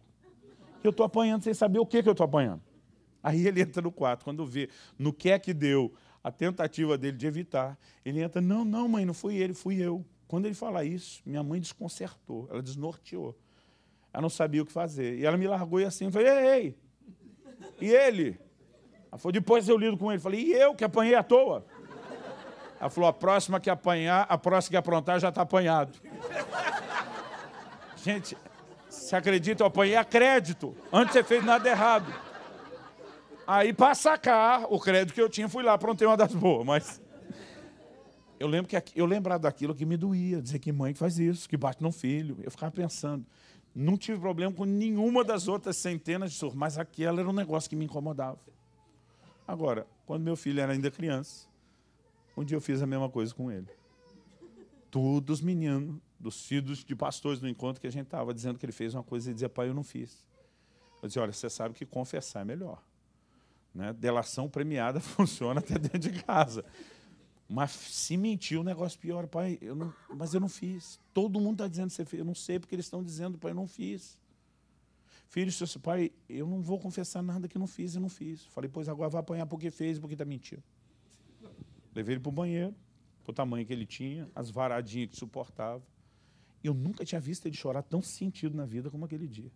Eu estou apanhando sem saber o que eu estou apanhando. Aí ele entra no quarto, quando vê no que é que deu a tentativa dele de evitar, ele entra, não, mãe, não fui ele, fui eu. Quando ele fala isso, minha mãe desconcertou, ela desnorteou. Ela não sabia o que fazer. E ela me largou e assim, eu falei, ei, e ele? Ela falou, depois eu lido com ele. Eu falei, e eu que apanhei à toa? Ela falou, a próxima que aprontar já está apanhado. Gente, você acredita, eu apanhei a crédito, antes de ter feito nada errado. Aí, para sacar o crédito que eu tinha, fui lá, aprontei uma das boas, mas... Eu lembrava daquilo que me doía, dizer que mãe que faz isso, que bate no filho. Eu ficava pensando, não tive problema com nenhuma das outras centenas de surras, mas aquela era um negócio que me incomodava. Agora, quando meu filho era ainda criança, um dia eu fiz a mesma coisa com ele. Todos os meninos, dos filhos de pastores no encontro que a gente estava, dizendo que ele fez uma coisa e dizia, pai, eu não fiz. Eu dizia, olha, você sabe que confessar é melhor. Né? Delação premiada funciona até dentro de casa. Mas se mentir, o negócio piora. Pai, mas eu não fiz. Todo mundo está dizendo que você fez. Eu não sei porque eles estão dizendo, pai, eu não fiz. Filho, seu pai, eu não vou confessar nada que eu não fiz. Falei, pois agora vai apanhar porque fez, porque está mentindo. Levei ele para o banheiro, para o tamanho que ele tinha, as varadinhas que suportava. Eu nunca tinha visto ele chorar tão sentido na vida como aquele dia.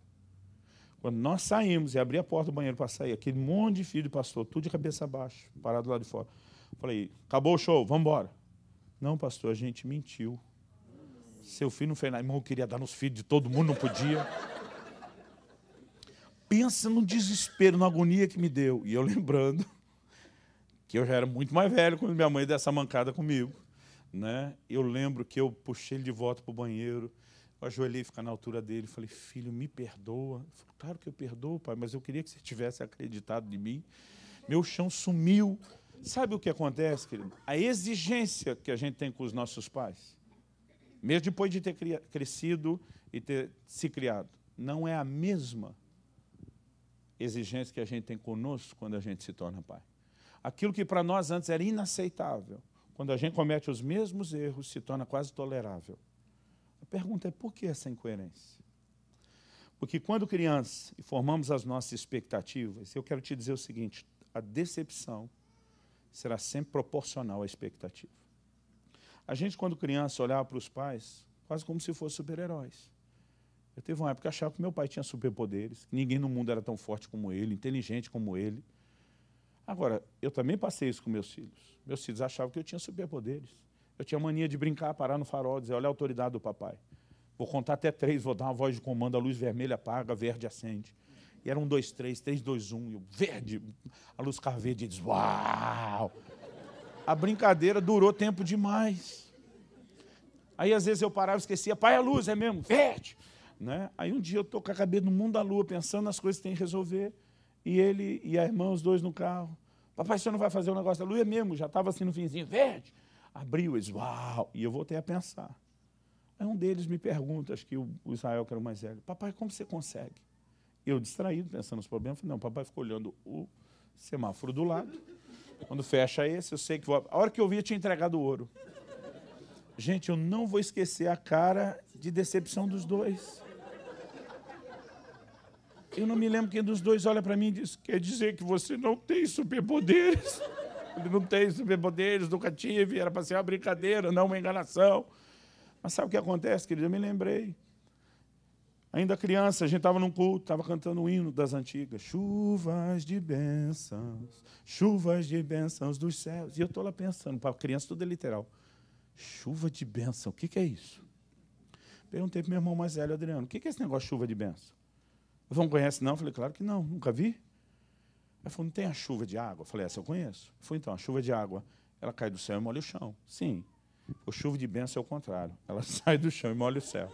Quando nós saímos e abri a porta do banheiro para sair, aquele monte de filho de pastor, tudo de cabeça baixa, parado lá de fora. Falei, acabou o show, vamos embora. Não, pastor, a gente mentiu. Seu filho não fez nada. Irmão, eu queria dar nos filhos de todo mundo, não podia. Pensa no desespero, na agonia que me deu. E eu lembrando que eu já era muito mais velho quando minha mãe deu essa mancada comigo. né? Eu lembro que eu puxei ele de volta para o banheiro, eu ajoelhei, ficar na altura dele, falei, filho, me perdoa. Ele falou, claro que eu perdoo, pai, mas eu queria que você tivesse acreditado em mim. Meu chão sumiu. Sabe o que acontece, querido? A exigência que a gente tem com os nossos pais, mesmo depois de ter crescido e ter se criado, não é a mesma exigência que a gente tem conosco quando a gente se torna pai. Aquilo que para nós antes era inaceitável, quando a gente comete os mesmos erros, se torna quase tolerável. A pergunta é, por que essa incoerência? Porque quando criança e formamos as nossas expectativas, eu quero te dizer o seguinte, a decepção será sempre proporcional à expectativa. A gente, quando criança, olhava para os pais quase como se fossem super-heróis. Eu teve uma época que achava que meu pai tinha superpoderes, que ninguém no mundo era tão forte como ele, inteligente como ele. Agora, eu também passei isso com meus filhos. Meus filhos achavam que eu tinha superpoderes. Eu tinha mania de brincar, parar no farol, dizer, olha a autoridade do papai. Vou contar até 3, vou dar uma voz de comando, a luz vermelha apaga, a verde acende. E era 1, 2, 3, 3, 2, 1, e o verde, a luz ficava verde, e diz, uau! A brincadeira durou tempo demais. Aí, às vezes, eu parava e esquecia, pai, a luz é mesmo, verde! Né? Aí, um dia, eu estou com a cabeça no mundo da lua, pensando nas coisas que tem que resolver, e ele e a irmã, os dois no carro. Papai, você não vai fazer o negócio da lua? É mesmo, já estava assim no finzinho, verde! Abriu, eles, uau! E eu voltei a pensar. Aí um deles me pergunta, acho que o Israel, que era o mais velho, papai, como você consegue? Eu, distraído, pensando nos problemas, falei, não, papai ficou olhando o semáforo do lado. Quando fecha esse, eu sei que vou... A hora que eu vi, eu tinha entregado o ouro. Gente, eu não vou esquecer a cara de decepção dos dois. Eu não me lembro quem dos dois olha para mim e diz, quer dizer que você não tem superpoderes? Ele não tem superpoderes, nunca tive, era para ser uma brincadeira, não uma enganação. Mas sabe o que acontece, querido? Eu me lembrei. Ainda criança, a gente estava num culto, estava cantando um hino das antigas. Chuvas de bênçãos dos céus. E eu estou lá pensando, para criança tudo é literal. Chuva de bênção, o que é isso? Perguntei para o meu irmão mais velho, Adriano, o que é esse negócio de chuva de bênção? Você não conhece, não? Eu falei, claro que não, nunca vi. Ele falou, não tem a chuva de água? Eu falei, essa eu conheço. Eu falei, então, a chuva de água, ela cai do céu e molha o chão. Sim. O chuva de bênção é o contrário. Ela sai do chão e molha o céu.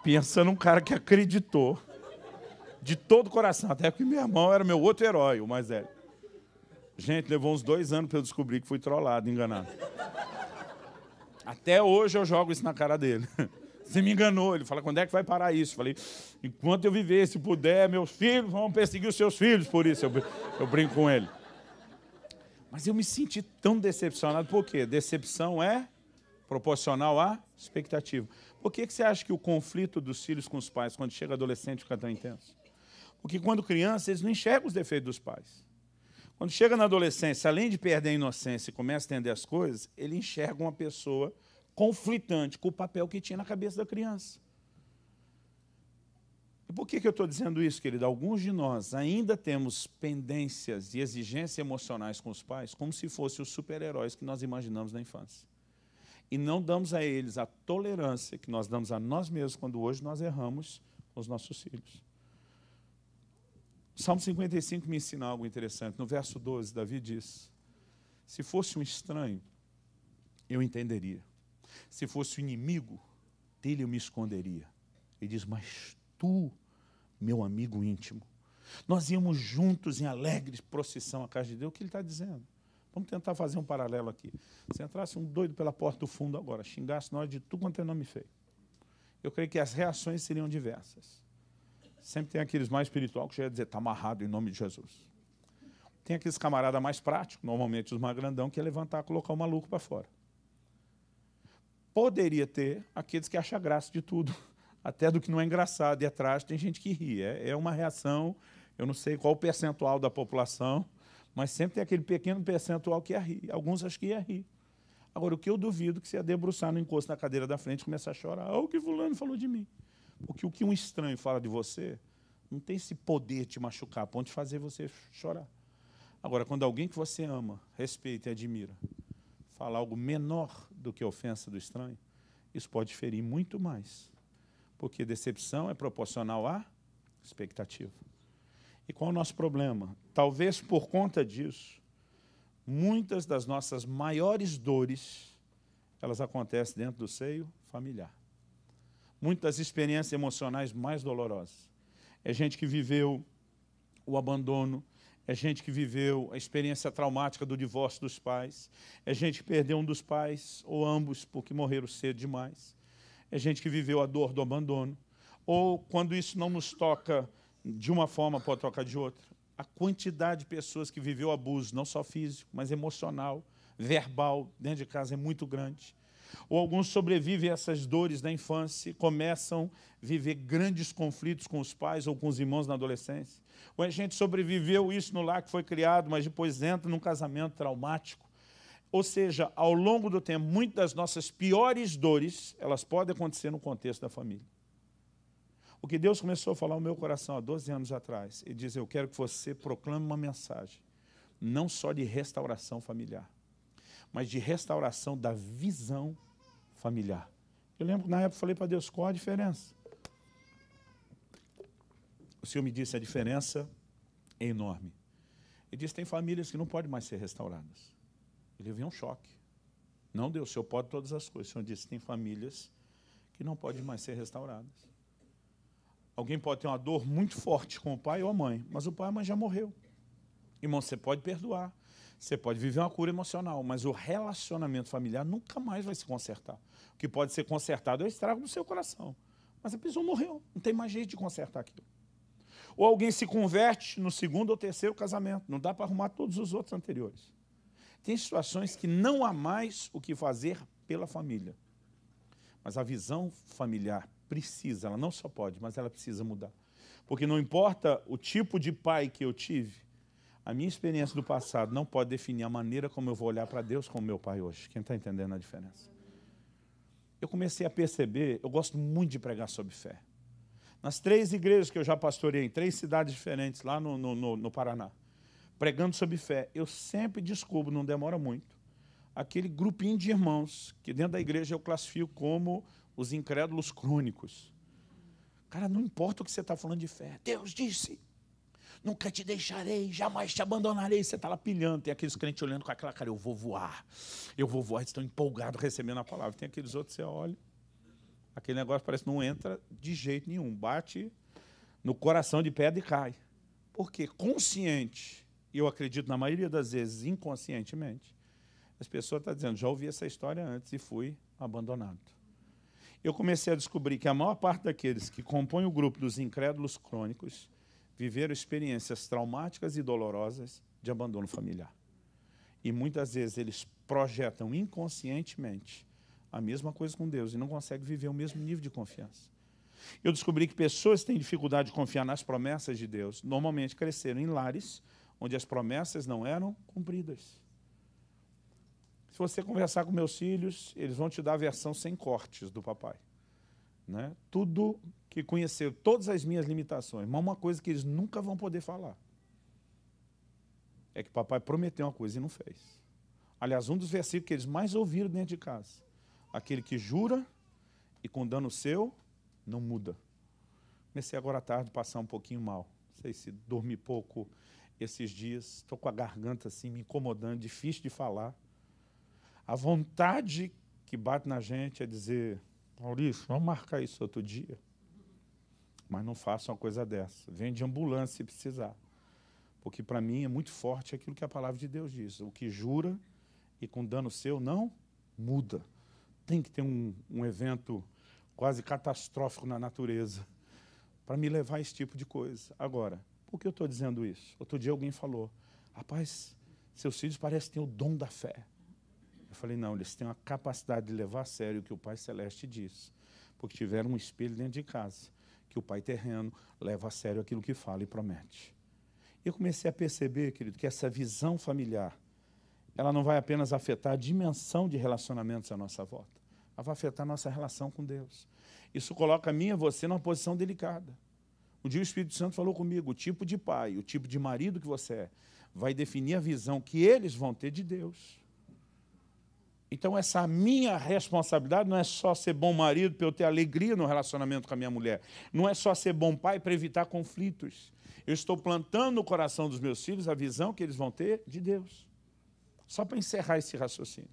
Pensa num cara que acreditou de todo o coração, até porque meu irmão era meu outro herói, o mais velho. Gente, levou uns 2 anos para eu descobrir que fui trollado, enganado. Até hoje eu jogo isso na cara dele. Você me enganou. Ele fala, quando é que vai parar isso? Eu falei, enquanto eu viver, se puder, meus filhos vão perseguir os seus filhos por isso. Eu brinco com ele. Mas eu me senti tão decepcionado. Por quê? Decepção é proporcional à expectativa. Por que você acha que o conflito dos filhos com os pais, quando chega adolescente, fica tão intenso? Porque quando criança, eles não enxergam os defeitos dos pais. Quando chega na adolescência, além de perder a inocência e começa a entender as coisas, ele enxerga uma pessoa conflitante com o papel que tinha na cabeça da criança. E por que eu estou dizendo isso, querido? Alguns de nós ainda temos pendências e exigências emocionais com os pais como se fossem os super-heróis que nós imaginamos na infância. E não damos a eles a tolerância que nós damos a nós mesmos quando hoje nós erramos com os nossos filhos. O Salmo 55 me ensina algo interessante. No verso 12, Davi diz, se fosse um estranho, eu entenderia. Se fosse um inimigo, dele eu me esconderia. Ele diz, mas tu, meu amigo íntimo, nós íamos juntos em alegre procissão à casa de Deus. O que ele está dizendo? Vamos tentar fazer um paralelo aqui. Se entrasse um doido pela porta do fundo agora, xingasse nós de tudo quanto é nome feio, eu creio que as reações seriam diversas. Sempre tem aqueles mais espirituais que já ia dizer, está amarrado em nome de Jesus. Tem aqueles camaradas mais práticos, normalmente os mais grandão, que ia levantar e colocar o maluco para fora. Poderia ter aqueles que acham graça de tudo, até do que não é engraçado, e atrás tem gente que ri. É uma reação, eu não sei qual o percentual da população, mas sempre tem aquele pequeno percentual que ia rir. Alguns acham que ia rir. Agora, o que eu duvido que você ia debruçar no encosto na cadeira da frente e começar a chorar. O que fulano falou de mim. Porque o que um estranho fala de você não tem esse poder de te machucar, a ponto de fazer você chorar. Agora, quando alguém que você ama, respeita e admira, fala algo menor do que a ofensa do estranho, isso pode ferir muito mais. Porque decepção é proporcional à expectativa. E qual é o nosso problema? Talvez por conta disso, muitas das nossas maiores dores, elas acontecem dentro do seio familiar. Muitas experiências emocionais mais dolorosas. É gente que viveu o abandono, é gente que viveu a experiência traumática do divórcio dos pais, é gente que perdeu um dos pais, ou ambos, porque morreram cedo demais. É gente que viveu a dor do abandono. Ou, quando isso não nos toca de uma forma, pode tocar de outra. A quantidade de pessoas que viveu abuso, não só físico, mas emocional, verbal, dentro de casa é muito grande. Ou alguns sobrevivem a essas dores da infância e começam a viver grandes conflitos com os pais ou com os irmãos na adolescência. Ou a gente sobreviveu isso no lar que foi criado, mas depois entra num casamento traumático. Ou seja, ao longo do tempo, muitas das nossas piores dores, elas podem acontecer no contexto da família. O que Deus começou a falar no meu coração há 12 anos atrás, Ele diz, eu quero que você proclame uma mensagem, não só de restauração familiar, mas de restauração da visão familiar. Eu lembro que na época eu falei para Deus, qual a diferença? O Senhor me disse, a diferença é enorme. Ele disse, tem famílias que não podem mais ser restauradas. Ele veio um choque. Não, Deus, o Senhor pode todas as coisas. O Senhor disse, tem famílias que não podem mais ser restauradas. Alguém pode ter uma dor muito forte com o pai ou a mãe, mas o pai e a mãe já morreu. Irmão, você pode perdoar, você pode viver uma cura emocional, mas o relacionamento familiar nunca mais vai se consertar. O que pode ser consertado é o estrago do seu coração. Mas a pessoa morreu, não tem mais jeito de consertar aquilo. Ou alguém se converte no segundo ou terceiro casamento, não dá para arrumar todos os outros anteriores. Tem situações que não há mais o que fazer pela família. Mas a visão familiar precisa, ela não só pode, mas ela precisa mudar. Porque não importa o tipo de pai que eu tive, a minha experiência do passado não pode definir a maneira como eu vou olhar para Deus como meu pai hoje. Quem está entendendo a diferença? Eu comecei a perceber, eu gosto muito de pregar sobre fé. Nas 3 igrejas que eu já pastoreei, em 3 cidades diferentes, lá no Paraná, pregando sobre fé, eu sempre descubro, não demora muito, aquele grupinho de irmãos que dentro da igreja eu classifico como os incrédulos crônicos. Cara, não importa o que você está falando de fé. Deus disse, nunca te deixarei, jamais te abandonarei. Você está lá pilhando, tem aqueles crentes olhando com aquela cara, eu vou voar, eles estão empolgados recebendo a palavra. Tem aqueles outros, você olha, aquele negócio parece que não entra de jeito nenhum, bate no coração de pedra e cai. Porque consciente, e eu acredito na maioria das vezes inconscientemente, as pessoas estão dizendo, já ouvi essa história antes e fui abandonado. Eu comecei a descobrir que a maior parte daqueles que compõem o grupo dos incrédulos crônicos viveram experiências traumáticas e dolorosas de abandono familiar. E muitas vezes eles projetam inconscientemente a mesma coisa com Deus e não conseguem viver o mesmo nível de confiança. Eu descobri que pessoas que têm dificuldade de confiar nas promessas de Deus normalmente cresceram em lares onde as promessas não eram cumpridas. Se você conversar com meus filhos, eles vão te dar a versão sem cortes do papai. Né? Tudo que conheceram, todas as minhas limitações, mas uma coisa que eles nunca vão poder falar é que papai prometeu uma coisa e não fez. Aliás, um dos versículos que eles mais ouviram dentro de casa, aquele que jura e com dano seu, não muda. Comecei agora à tarde a passar um pouquinho mal. Não sei se dormi pouco esses dias, estou com a garganta assim, me incomodando, difícil de falar. A vontade que bate na gente é dizer, Maurício, vamos marcar isso outro dia. Mas não faça uma coisa dessa. Vem de ambulância se precisar. Porque para mim é muito forte aquilo que a palavra de Deus diz. O que jura e com dano seu não muda. Tem que ter um evento quase catastrófico na natureza para me levar a esse tipo de coisa. Agora, por que eu estou dizendo isso? Outro dia alguém falou, rapaz, seus filhos parecem ter o dom da fé. Eu falei, não, eles têm uma capacidade de levar a sério o que o Pai Celeste diz, porque tiveram um espelho dentro de casa, que o Pai terreno leva a sério aquilo que fala e promete. Eu comecei a perceber, querido, que essa visão familiar, ela não vai apenas afetar a dimensão de relacionamentos à nossa volta, ela vai afetar a nossa relação com Deus. Isso coloca a mim e você numa posição delicada. Um dia o Espírito Santo falou comigo, o tipo de pai, o tipo de marido que você é, vai definir a visão que eles vão ter de Deus. Então, essa minha responsabilidade não é só ser bom marido para eu ter alegria no relacionamento com a minha mulher. Não é só ser bom pai para evitar conflitos. Eu estou plantando no coração dos meus filhos a visão que eles vão ter de Deus. Só para encerrar esse raciocínio.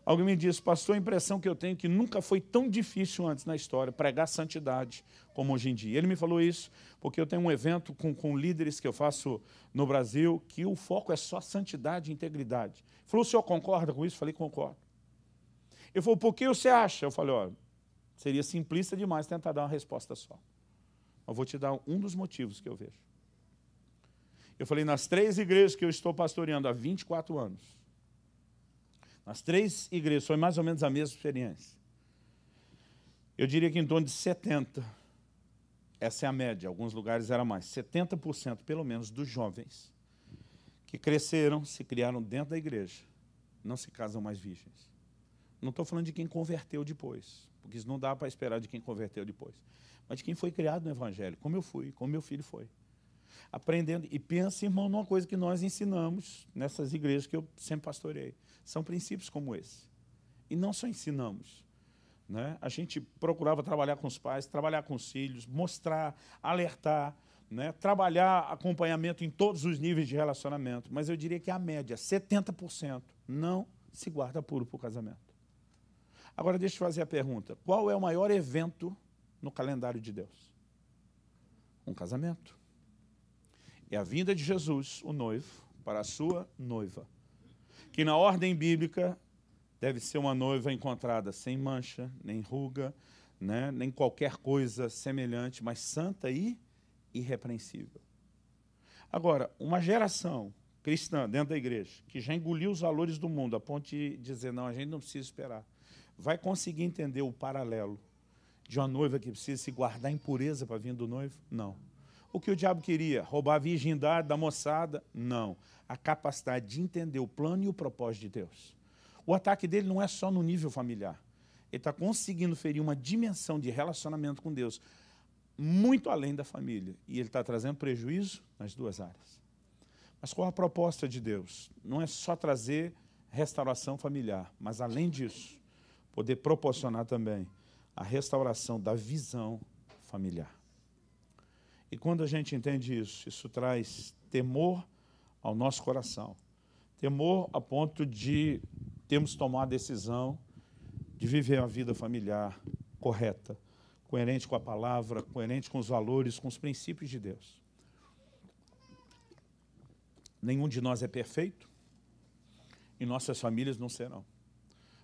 Alguém me disse, pastor, a impressão que eu tenho é que nunca foi tão difícil antes na história pregar santidade como hoje em dia. Ele me falou isso porque eu tenho um evento com líderes que eu faço no Brasil que o foco é só santidade e integridade. Ele falou, o senhor concorda com isso? Eu falei, concordo. Ele falou, por que você acha? Eu falei, olha, seria simplista demais tentar dar uma resposta só. Eu vou te dar um dos motivos que eu vejo. Eu falei, nas 3 igrejas que eu estou pastoreando há 24 anos, nas 3 igrejas, foi mais ou menos a mesma experiência. Eu diria que em torno de 70%, essa é a média, alguns lugares era mais, 70% pelo menos dos jovens que cresceram, se criaram dentro da igreja, não se casam mais virgens. Não estou falando de quem converteu depois, porque isso não dá para esperar de quem converteu depois, mas de quem foi criado no Evangelho, como eu fui, como meu filho foi. Aprendendo, e pensa, irmão, numa coisa que nós ensinamos nessas igrejas que eu sempre pastorei. São princípios como esse. E não só ensinamos. Né? A gente procurava trabalhar com os pais, trabalhar com os filhos, mostrar, alertar, né? Trabalhar acompanhamento em todos os níveis de relacionamento. Mas eu diria que a média, 70%, não se guarda puro para o casamento. Agora, deixa eu fazer a pergunta. Qual é o maior evento no calendário de Deus? Um casamento. É a vinda de Jesus, o noivo, para a sua noiva. Que na ordem bíblica deve ser uma noiva encontrada sem mancha, nem ruga, né, nem qualquer coisa semelhante, mas santa e irrepreensível. Agora, uma geração cristã dentro da igreja, que já engoliu os valores do mundo, a ponto de dizer, não, a gente não precisa esperar, vai conseguir entender o paralelo de uma noiva que precisa se guardar em pureza para vir do noivo? Não. O que o diabo queria? Roubar a virgindade da moçada? Não. A capacidade de entender o plano e o propósito de Deus. O ataque dele não é só no nível familiar. Ele está conseguindo ferir uma dimensão de relacionamento com Deus muito além da família. E ele está trazendo prejuízo nas 2 áreas. Mas qual a proposta de Deus? Não é só trazer restauração familiar, mas além disso, poder proporcionar também a restauração da visão familiar. E quando a gente entende isso, isso traz temor ao nosso coração. Temor a ponto de termos tomado a decisão de viver uma vida familiar correta, coerente com a palavra, coerente com os valores, com os princípios de Deus. Nenhum de nós é perfeito e nossas famílias não serão.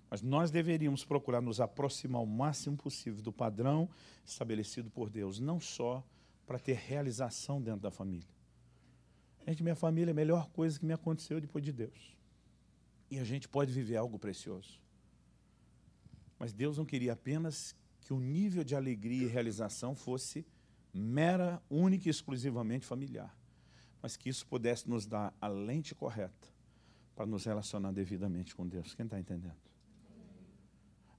Mas nós deveríamos procurar nos aproximar o máximo possível do padrão estabelecido por Deus, não só para ter realização dentro da família. Gente, minha família é a melhor coisa que me aconteceu depois de Deus. E a gente pode viver algo precioso. Mas Deus não queria apenas que o nível de alegria e realização fosse mera, única e exclusivamente familiar, mas que isso pudesse nos dar a lente correta para nos relacionar devidamente com Deus. Quem está entendendo?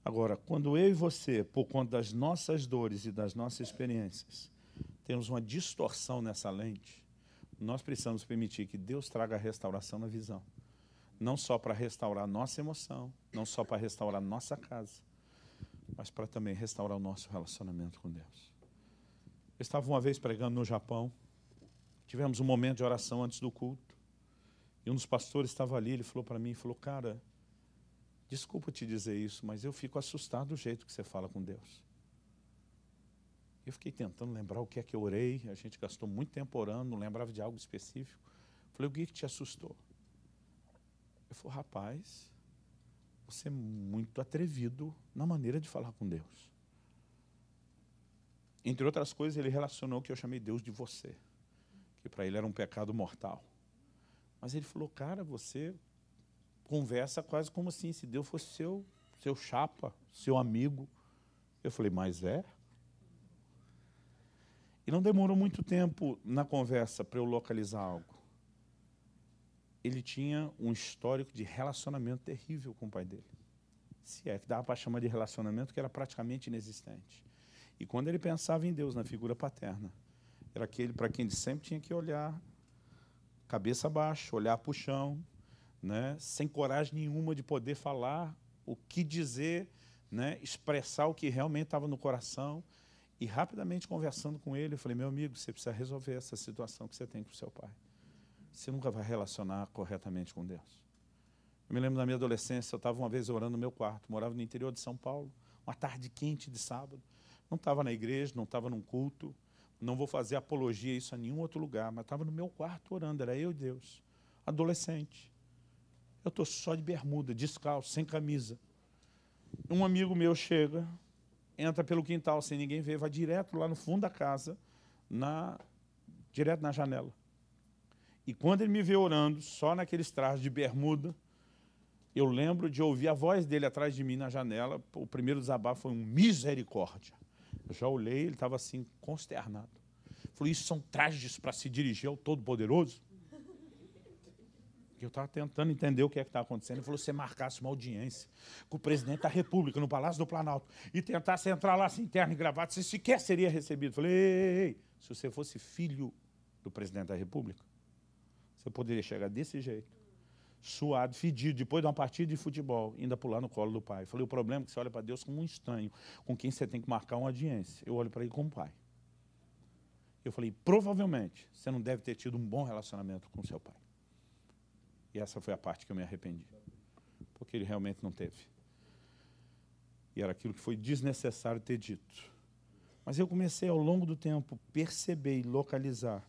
Agora, quando eu e você, por conta das nossas dores e das nossas experiências, temos uma distorção nessa lente, nós precisamos permitir que Deus traga a restauração na visão. Não só para restaurar nossa emoção, não só para restaurar nossa casa, mas para também restaurar o nosso relacionamento com Deus. Eu estava uma vez pregando no Japão, tivemos um momento de oração antes do culto, e um dos pastores estava ali, ele falou para mim, cara, desculpa te dizer isso, mas eu fico assustado do jeito que você fala com Deus. Eu fiquei tentando lembrar o que é que eu orei, a gente gastou muito tempo orando, não lembrava de algo específico. Falei, o que te assustou? Eu falei, rapaz, você é muito atrevido na maneira de falar com Deus. Entre outras coisas, ele relacionou que eu chamei Deus de você, que para ele era um pecado mortal. Mas ele falou, cara, você conversa quase como assim, se Deus fosse seu chapa, seu amigo. Eu falei, mas é? E não demorou muito tempo na conversa para eu localizar algo. Ele tinha um histórico de relacionamento terrível com o pai dele. Se é que dava para chamar de relacionamento, que era praticamente inexistente. E quando ele pensava em Deus, na figura paterna, era aquele para quem ele sempre tinha que olhar, cabeça baixa, olhar para o chão, né, sem coragem nenhuma de poder falar o que dizer, né, expressar o que realmente estava no coração. E rapidamente conversando com ele, eu falei, meu amigo, você precisa resolver essa situação que você tem com o seu pai. Você nunca vai relacionar corretamente com Deus. Eu me lembro da minha adolescência, eu estava uma vez orando no meu quarto, morava no interior de São Paulo, uma tarde quente de sábado. Não estava na igreja, não estava num culto, não vou fazer apologia a isso a nenhum outro lugar, mas estava no meu quarto orando, era eu e Deus, adolescente. Eu estou só de bermuda, descalço, sem camisa. Um amigo meu chega, entra pelo quintal sem ninguém ver, vai direto lá no fundo da casa, direto na janela. E quando ele me vê orando, só naqueles trajes de bermuda, eu lembro de ouvir a voz dele atrás de mim na janela. O primeiro desabafo foi um misericórdia. Eu já olhei, ele estava assim, consternado. Falei, isso são trajes para se dirigir ao Todo-Poderoso? Eu estava tentando entender o que é que estava acontecendo. Ele falou, você marcasse uma audiência com o presidente da República, no Palácio do Planalto, e tentasse entrar lá sem terno e gravata, você sequer seria recebido. Eu falei, ei, se você fosse filho do presidente da República, você poderia chegar desse jeito, suado, fedido, depois de uma partida de futebol, ainda pular no colo do pai. Eu falei, o problema é que você olha para Deus como um estranho, com quem você tem que marcar uma audiência. Eu olho para ele como pai. Eu falei, provavelmente, você não deve ter tido um bom relacionamento com seu pai. E essa foi a parte que eu me arrependi, porque ele realmente não teve. E era aquilo que foi desnecessário ter dito. Mas eu comecei, ao longo do tempo, perceber e localizar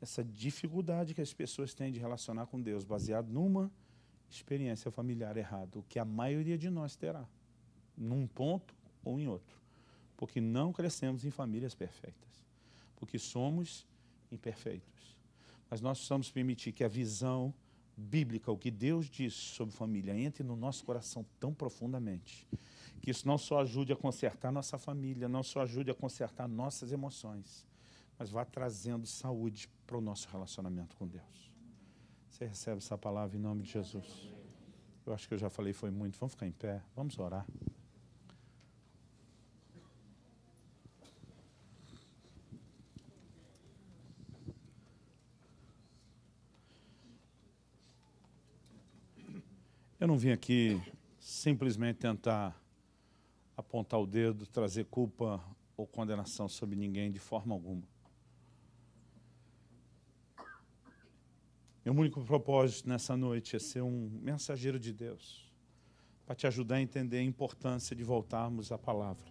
essa dificuldade que as pessoas têm de relacionar com Deus, baseado numa experiência familiar errada, o que a maioria de nós terá, num ponto ou em outro, porque não crescemos em famílias perfeitas, porque somos imperfeitos. Mas nós precisamos permitir que a visão bíblica, o que Deus diz sobre família, entre no nosso coração tão profundamente, que isso não só ajude a consertar nossa família, não só ajude a consertar nossas emoções, mas vá trazendo saúde para o nosso relacionamento com Deus. Você recebe essa palavra em nome de Jesus? Eu acho que eu já falei, foi muito. Vamos ficar em pé, vamos orar. Eu não vim aqui simplesmente tentar apontar o dedo, trazer culpa ou condenação sobre ninguém de forma alguma. Meu único propósito nessa noite é ser um mensageiro de Deus, para te ajudar a entender a importância de voltarmos à palavra.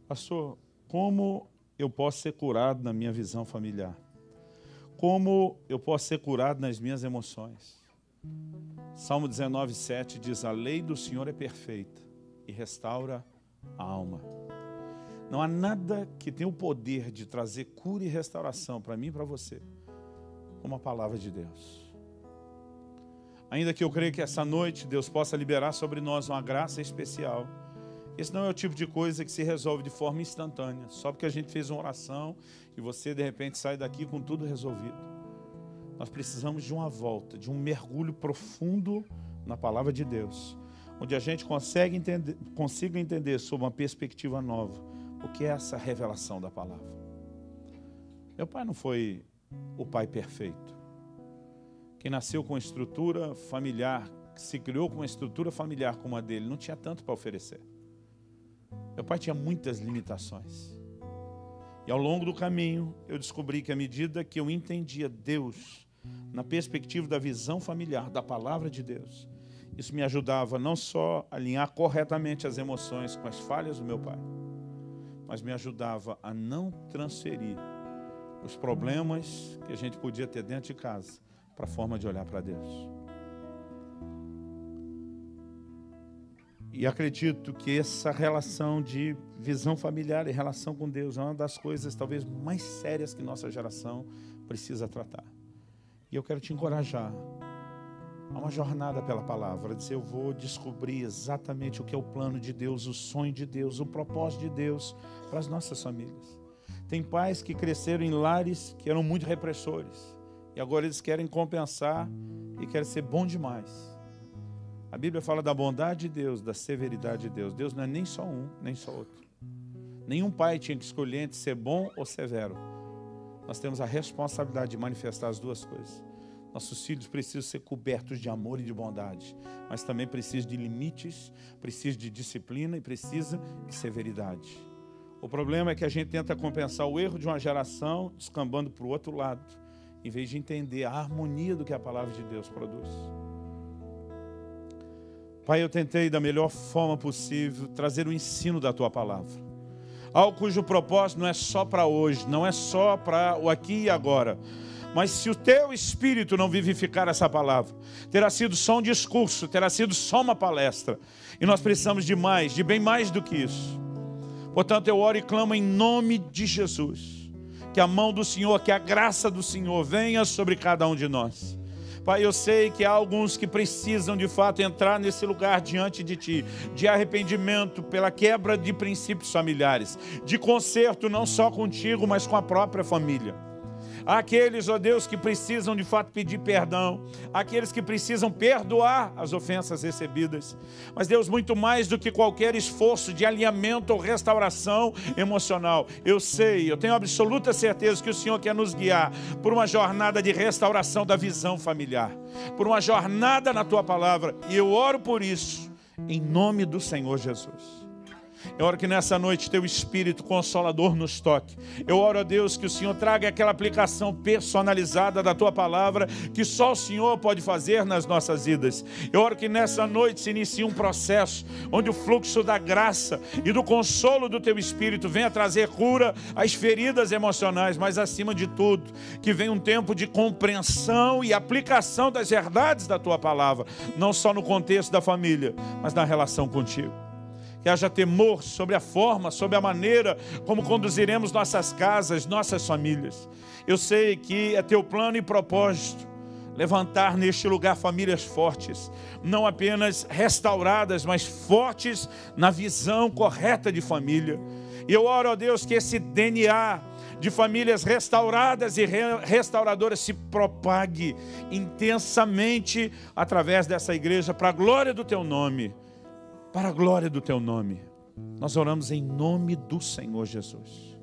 Pastor, como eu posso ser curado na minha visão familiar? Como eu posso ser curado nas minhas emoções? Salmo 19:7 diz, a lei do Senhor é perfeita e restaura a alma. Não há nada que tenha o poder de trazer cura e restauração para mim e para você, como a palavra de Deus. Ainda que eu creia que essa noite Deus possa liberar sobre nós uma graça especial, esse não é o tipo de coisa que se resolve de forma instantânea, só porque a gente fez uma oração e você de repente sai daqui com tudo resolvido. Nós precisamos de uma volta, de um mergulho profundo na palavra de Deus, onde a gente consiga entender sob uma perspectiva nova o que é essa revelação da palavra. Meu pai não foi o pai perfeito. Quem nasceu com estrutura familiar, que se criou com uma estrutura familiar como a dele, não tinha tanto para oferecer. Meu pai tinha muitas limitações. E ao longo do caminho, eu descobri que à medida que eu entendia Deus, na perspectiva da visão familiar, da palavra de Deus, isso me ajudava não só a alinhar corretamente as emoções com as falhas do meu pai, mas me ajudava a não transferir os problemas que a gente podia ter dentro de casa para a forma de olhar para Deus. E acredito que essa relação de visão familiar e relação com Deus é uma das coisas talvez mais sérias que nossa geração precisa tratar. E eu quero te encorajar a uma jornada pela palavra, a dizer, eu vou descobrir exatamente o que é o plano de Deus, o sonho de Deus, o propósito de Deus para as nossas famílias. Tem pais que cresceram em lares que eram muito repressores, e agora eles querem compensar e querem ser bom demais. A Bíblia fala da bondade de Deus, da severidade de Deus. Deus não é nem só um, nem só outro. Nenhum pai tinha que escolher entre ser bom ou severo. Nós temos a responsabilidade de manifestar as duas coisas. Nossos filhos precisam ser cobertos de amor e de bondade, mas também precisam de limites, precisam de disciplina e precisam de severidade. O problema é que a gente tenta compensar o erro de uma geração descambando para o outro lado, em vez de entender a harmonia do que a palavra de Deus produz. Pai, eu tentei da melhor forma possível trazer o ensino da Tua palavra. Algo cujo propósito não é só para hoje, não é só para o aqui e agora. Mas se o Teu Espírito não vivificar essa palavra, terá sido só um discurso, terá sido só uma palestra. E nós precisamos de mais, de bem mais do que isso. Portanto, eu oro e clamo em nome de Jesus. Que a mão do Senhor, que a graça do Senhor venha sobre cada um de nós. Pai, eu sei que há alguns que precisam de fato entrar nesse lugar diante de Ti, de arrependimento pela quebra de princípios familiares, de conserto não só contigo, mas com a própria família. Há aqueles, ó Deus, que precisam de fato pedir perdão, há aqueles que precisam perdoar as ofensas recebidas. Mas Deus, muito mais do que qualquer esforço de alinhamento ou restauração emocional, eu sei, eu tenho absoluta certeza que o Senhor quer nos guiar por uma jornada de restauração da visão familiar, por uma jornada na Tua palavra, e eu oro por isso, em nome do Senhor Jesus. Eu oro que nessa noite Teu Espírito Consolador nos toque. Eu oro a Deus que o Senhor traga aquela aplicação personalizada da Tua palavra que só o Senhor pode fazer nas nossas vidas. Eu oro que nessa noite se inicie um processo onde o fluxo da graça e do consolo do Teu Espírito venha trazer cura às feridas emocionais, mas acima de tudo, que venha um tempo de compreensão e aplicação das verdades da Tua palavra, não só no contexto da família, mas na relação contigo. Que haja temor sobre a forma, sobre a maneira como conduziremos nossas casas, nossas famílias. Eu sei que é Teu plano e propósito levantar neste lugar famílias fortes, não apenas restauradas, mas fortes na visão correta de família. E eu oro a Deus que esse DNA de famílias restauradas e restauradoras se propague intensamente através dessa igreja, para a glória do Teu nome. Para a glória do Teu nome, nós oramos em nome do Senhor Jesus.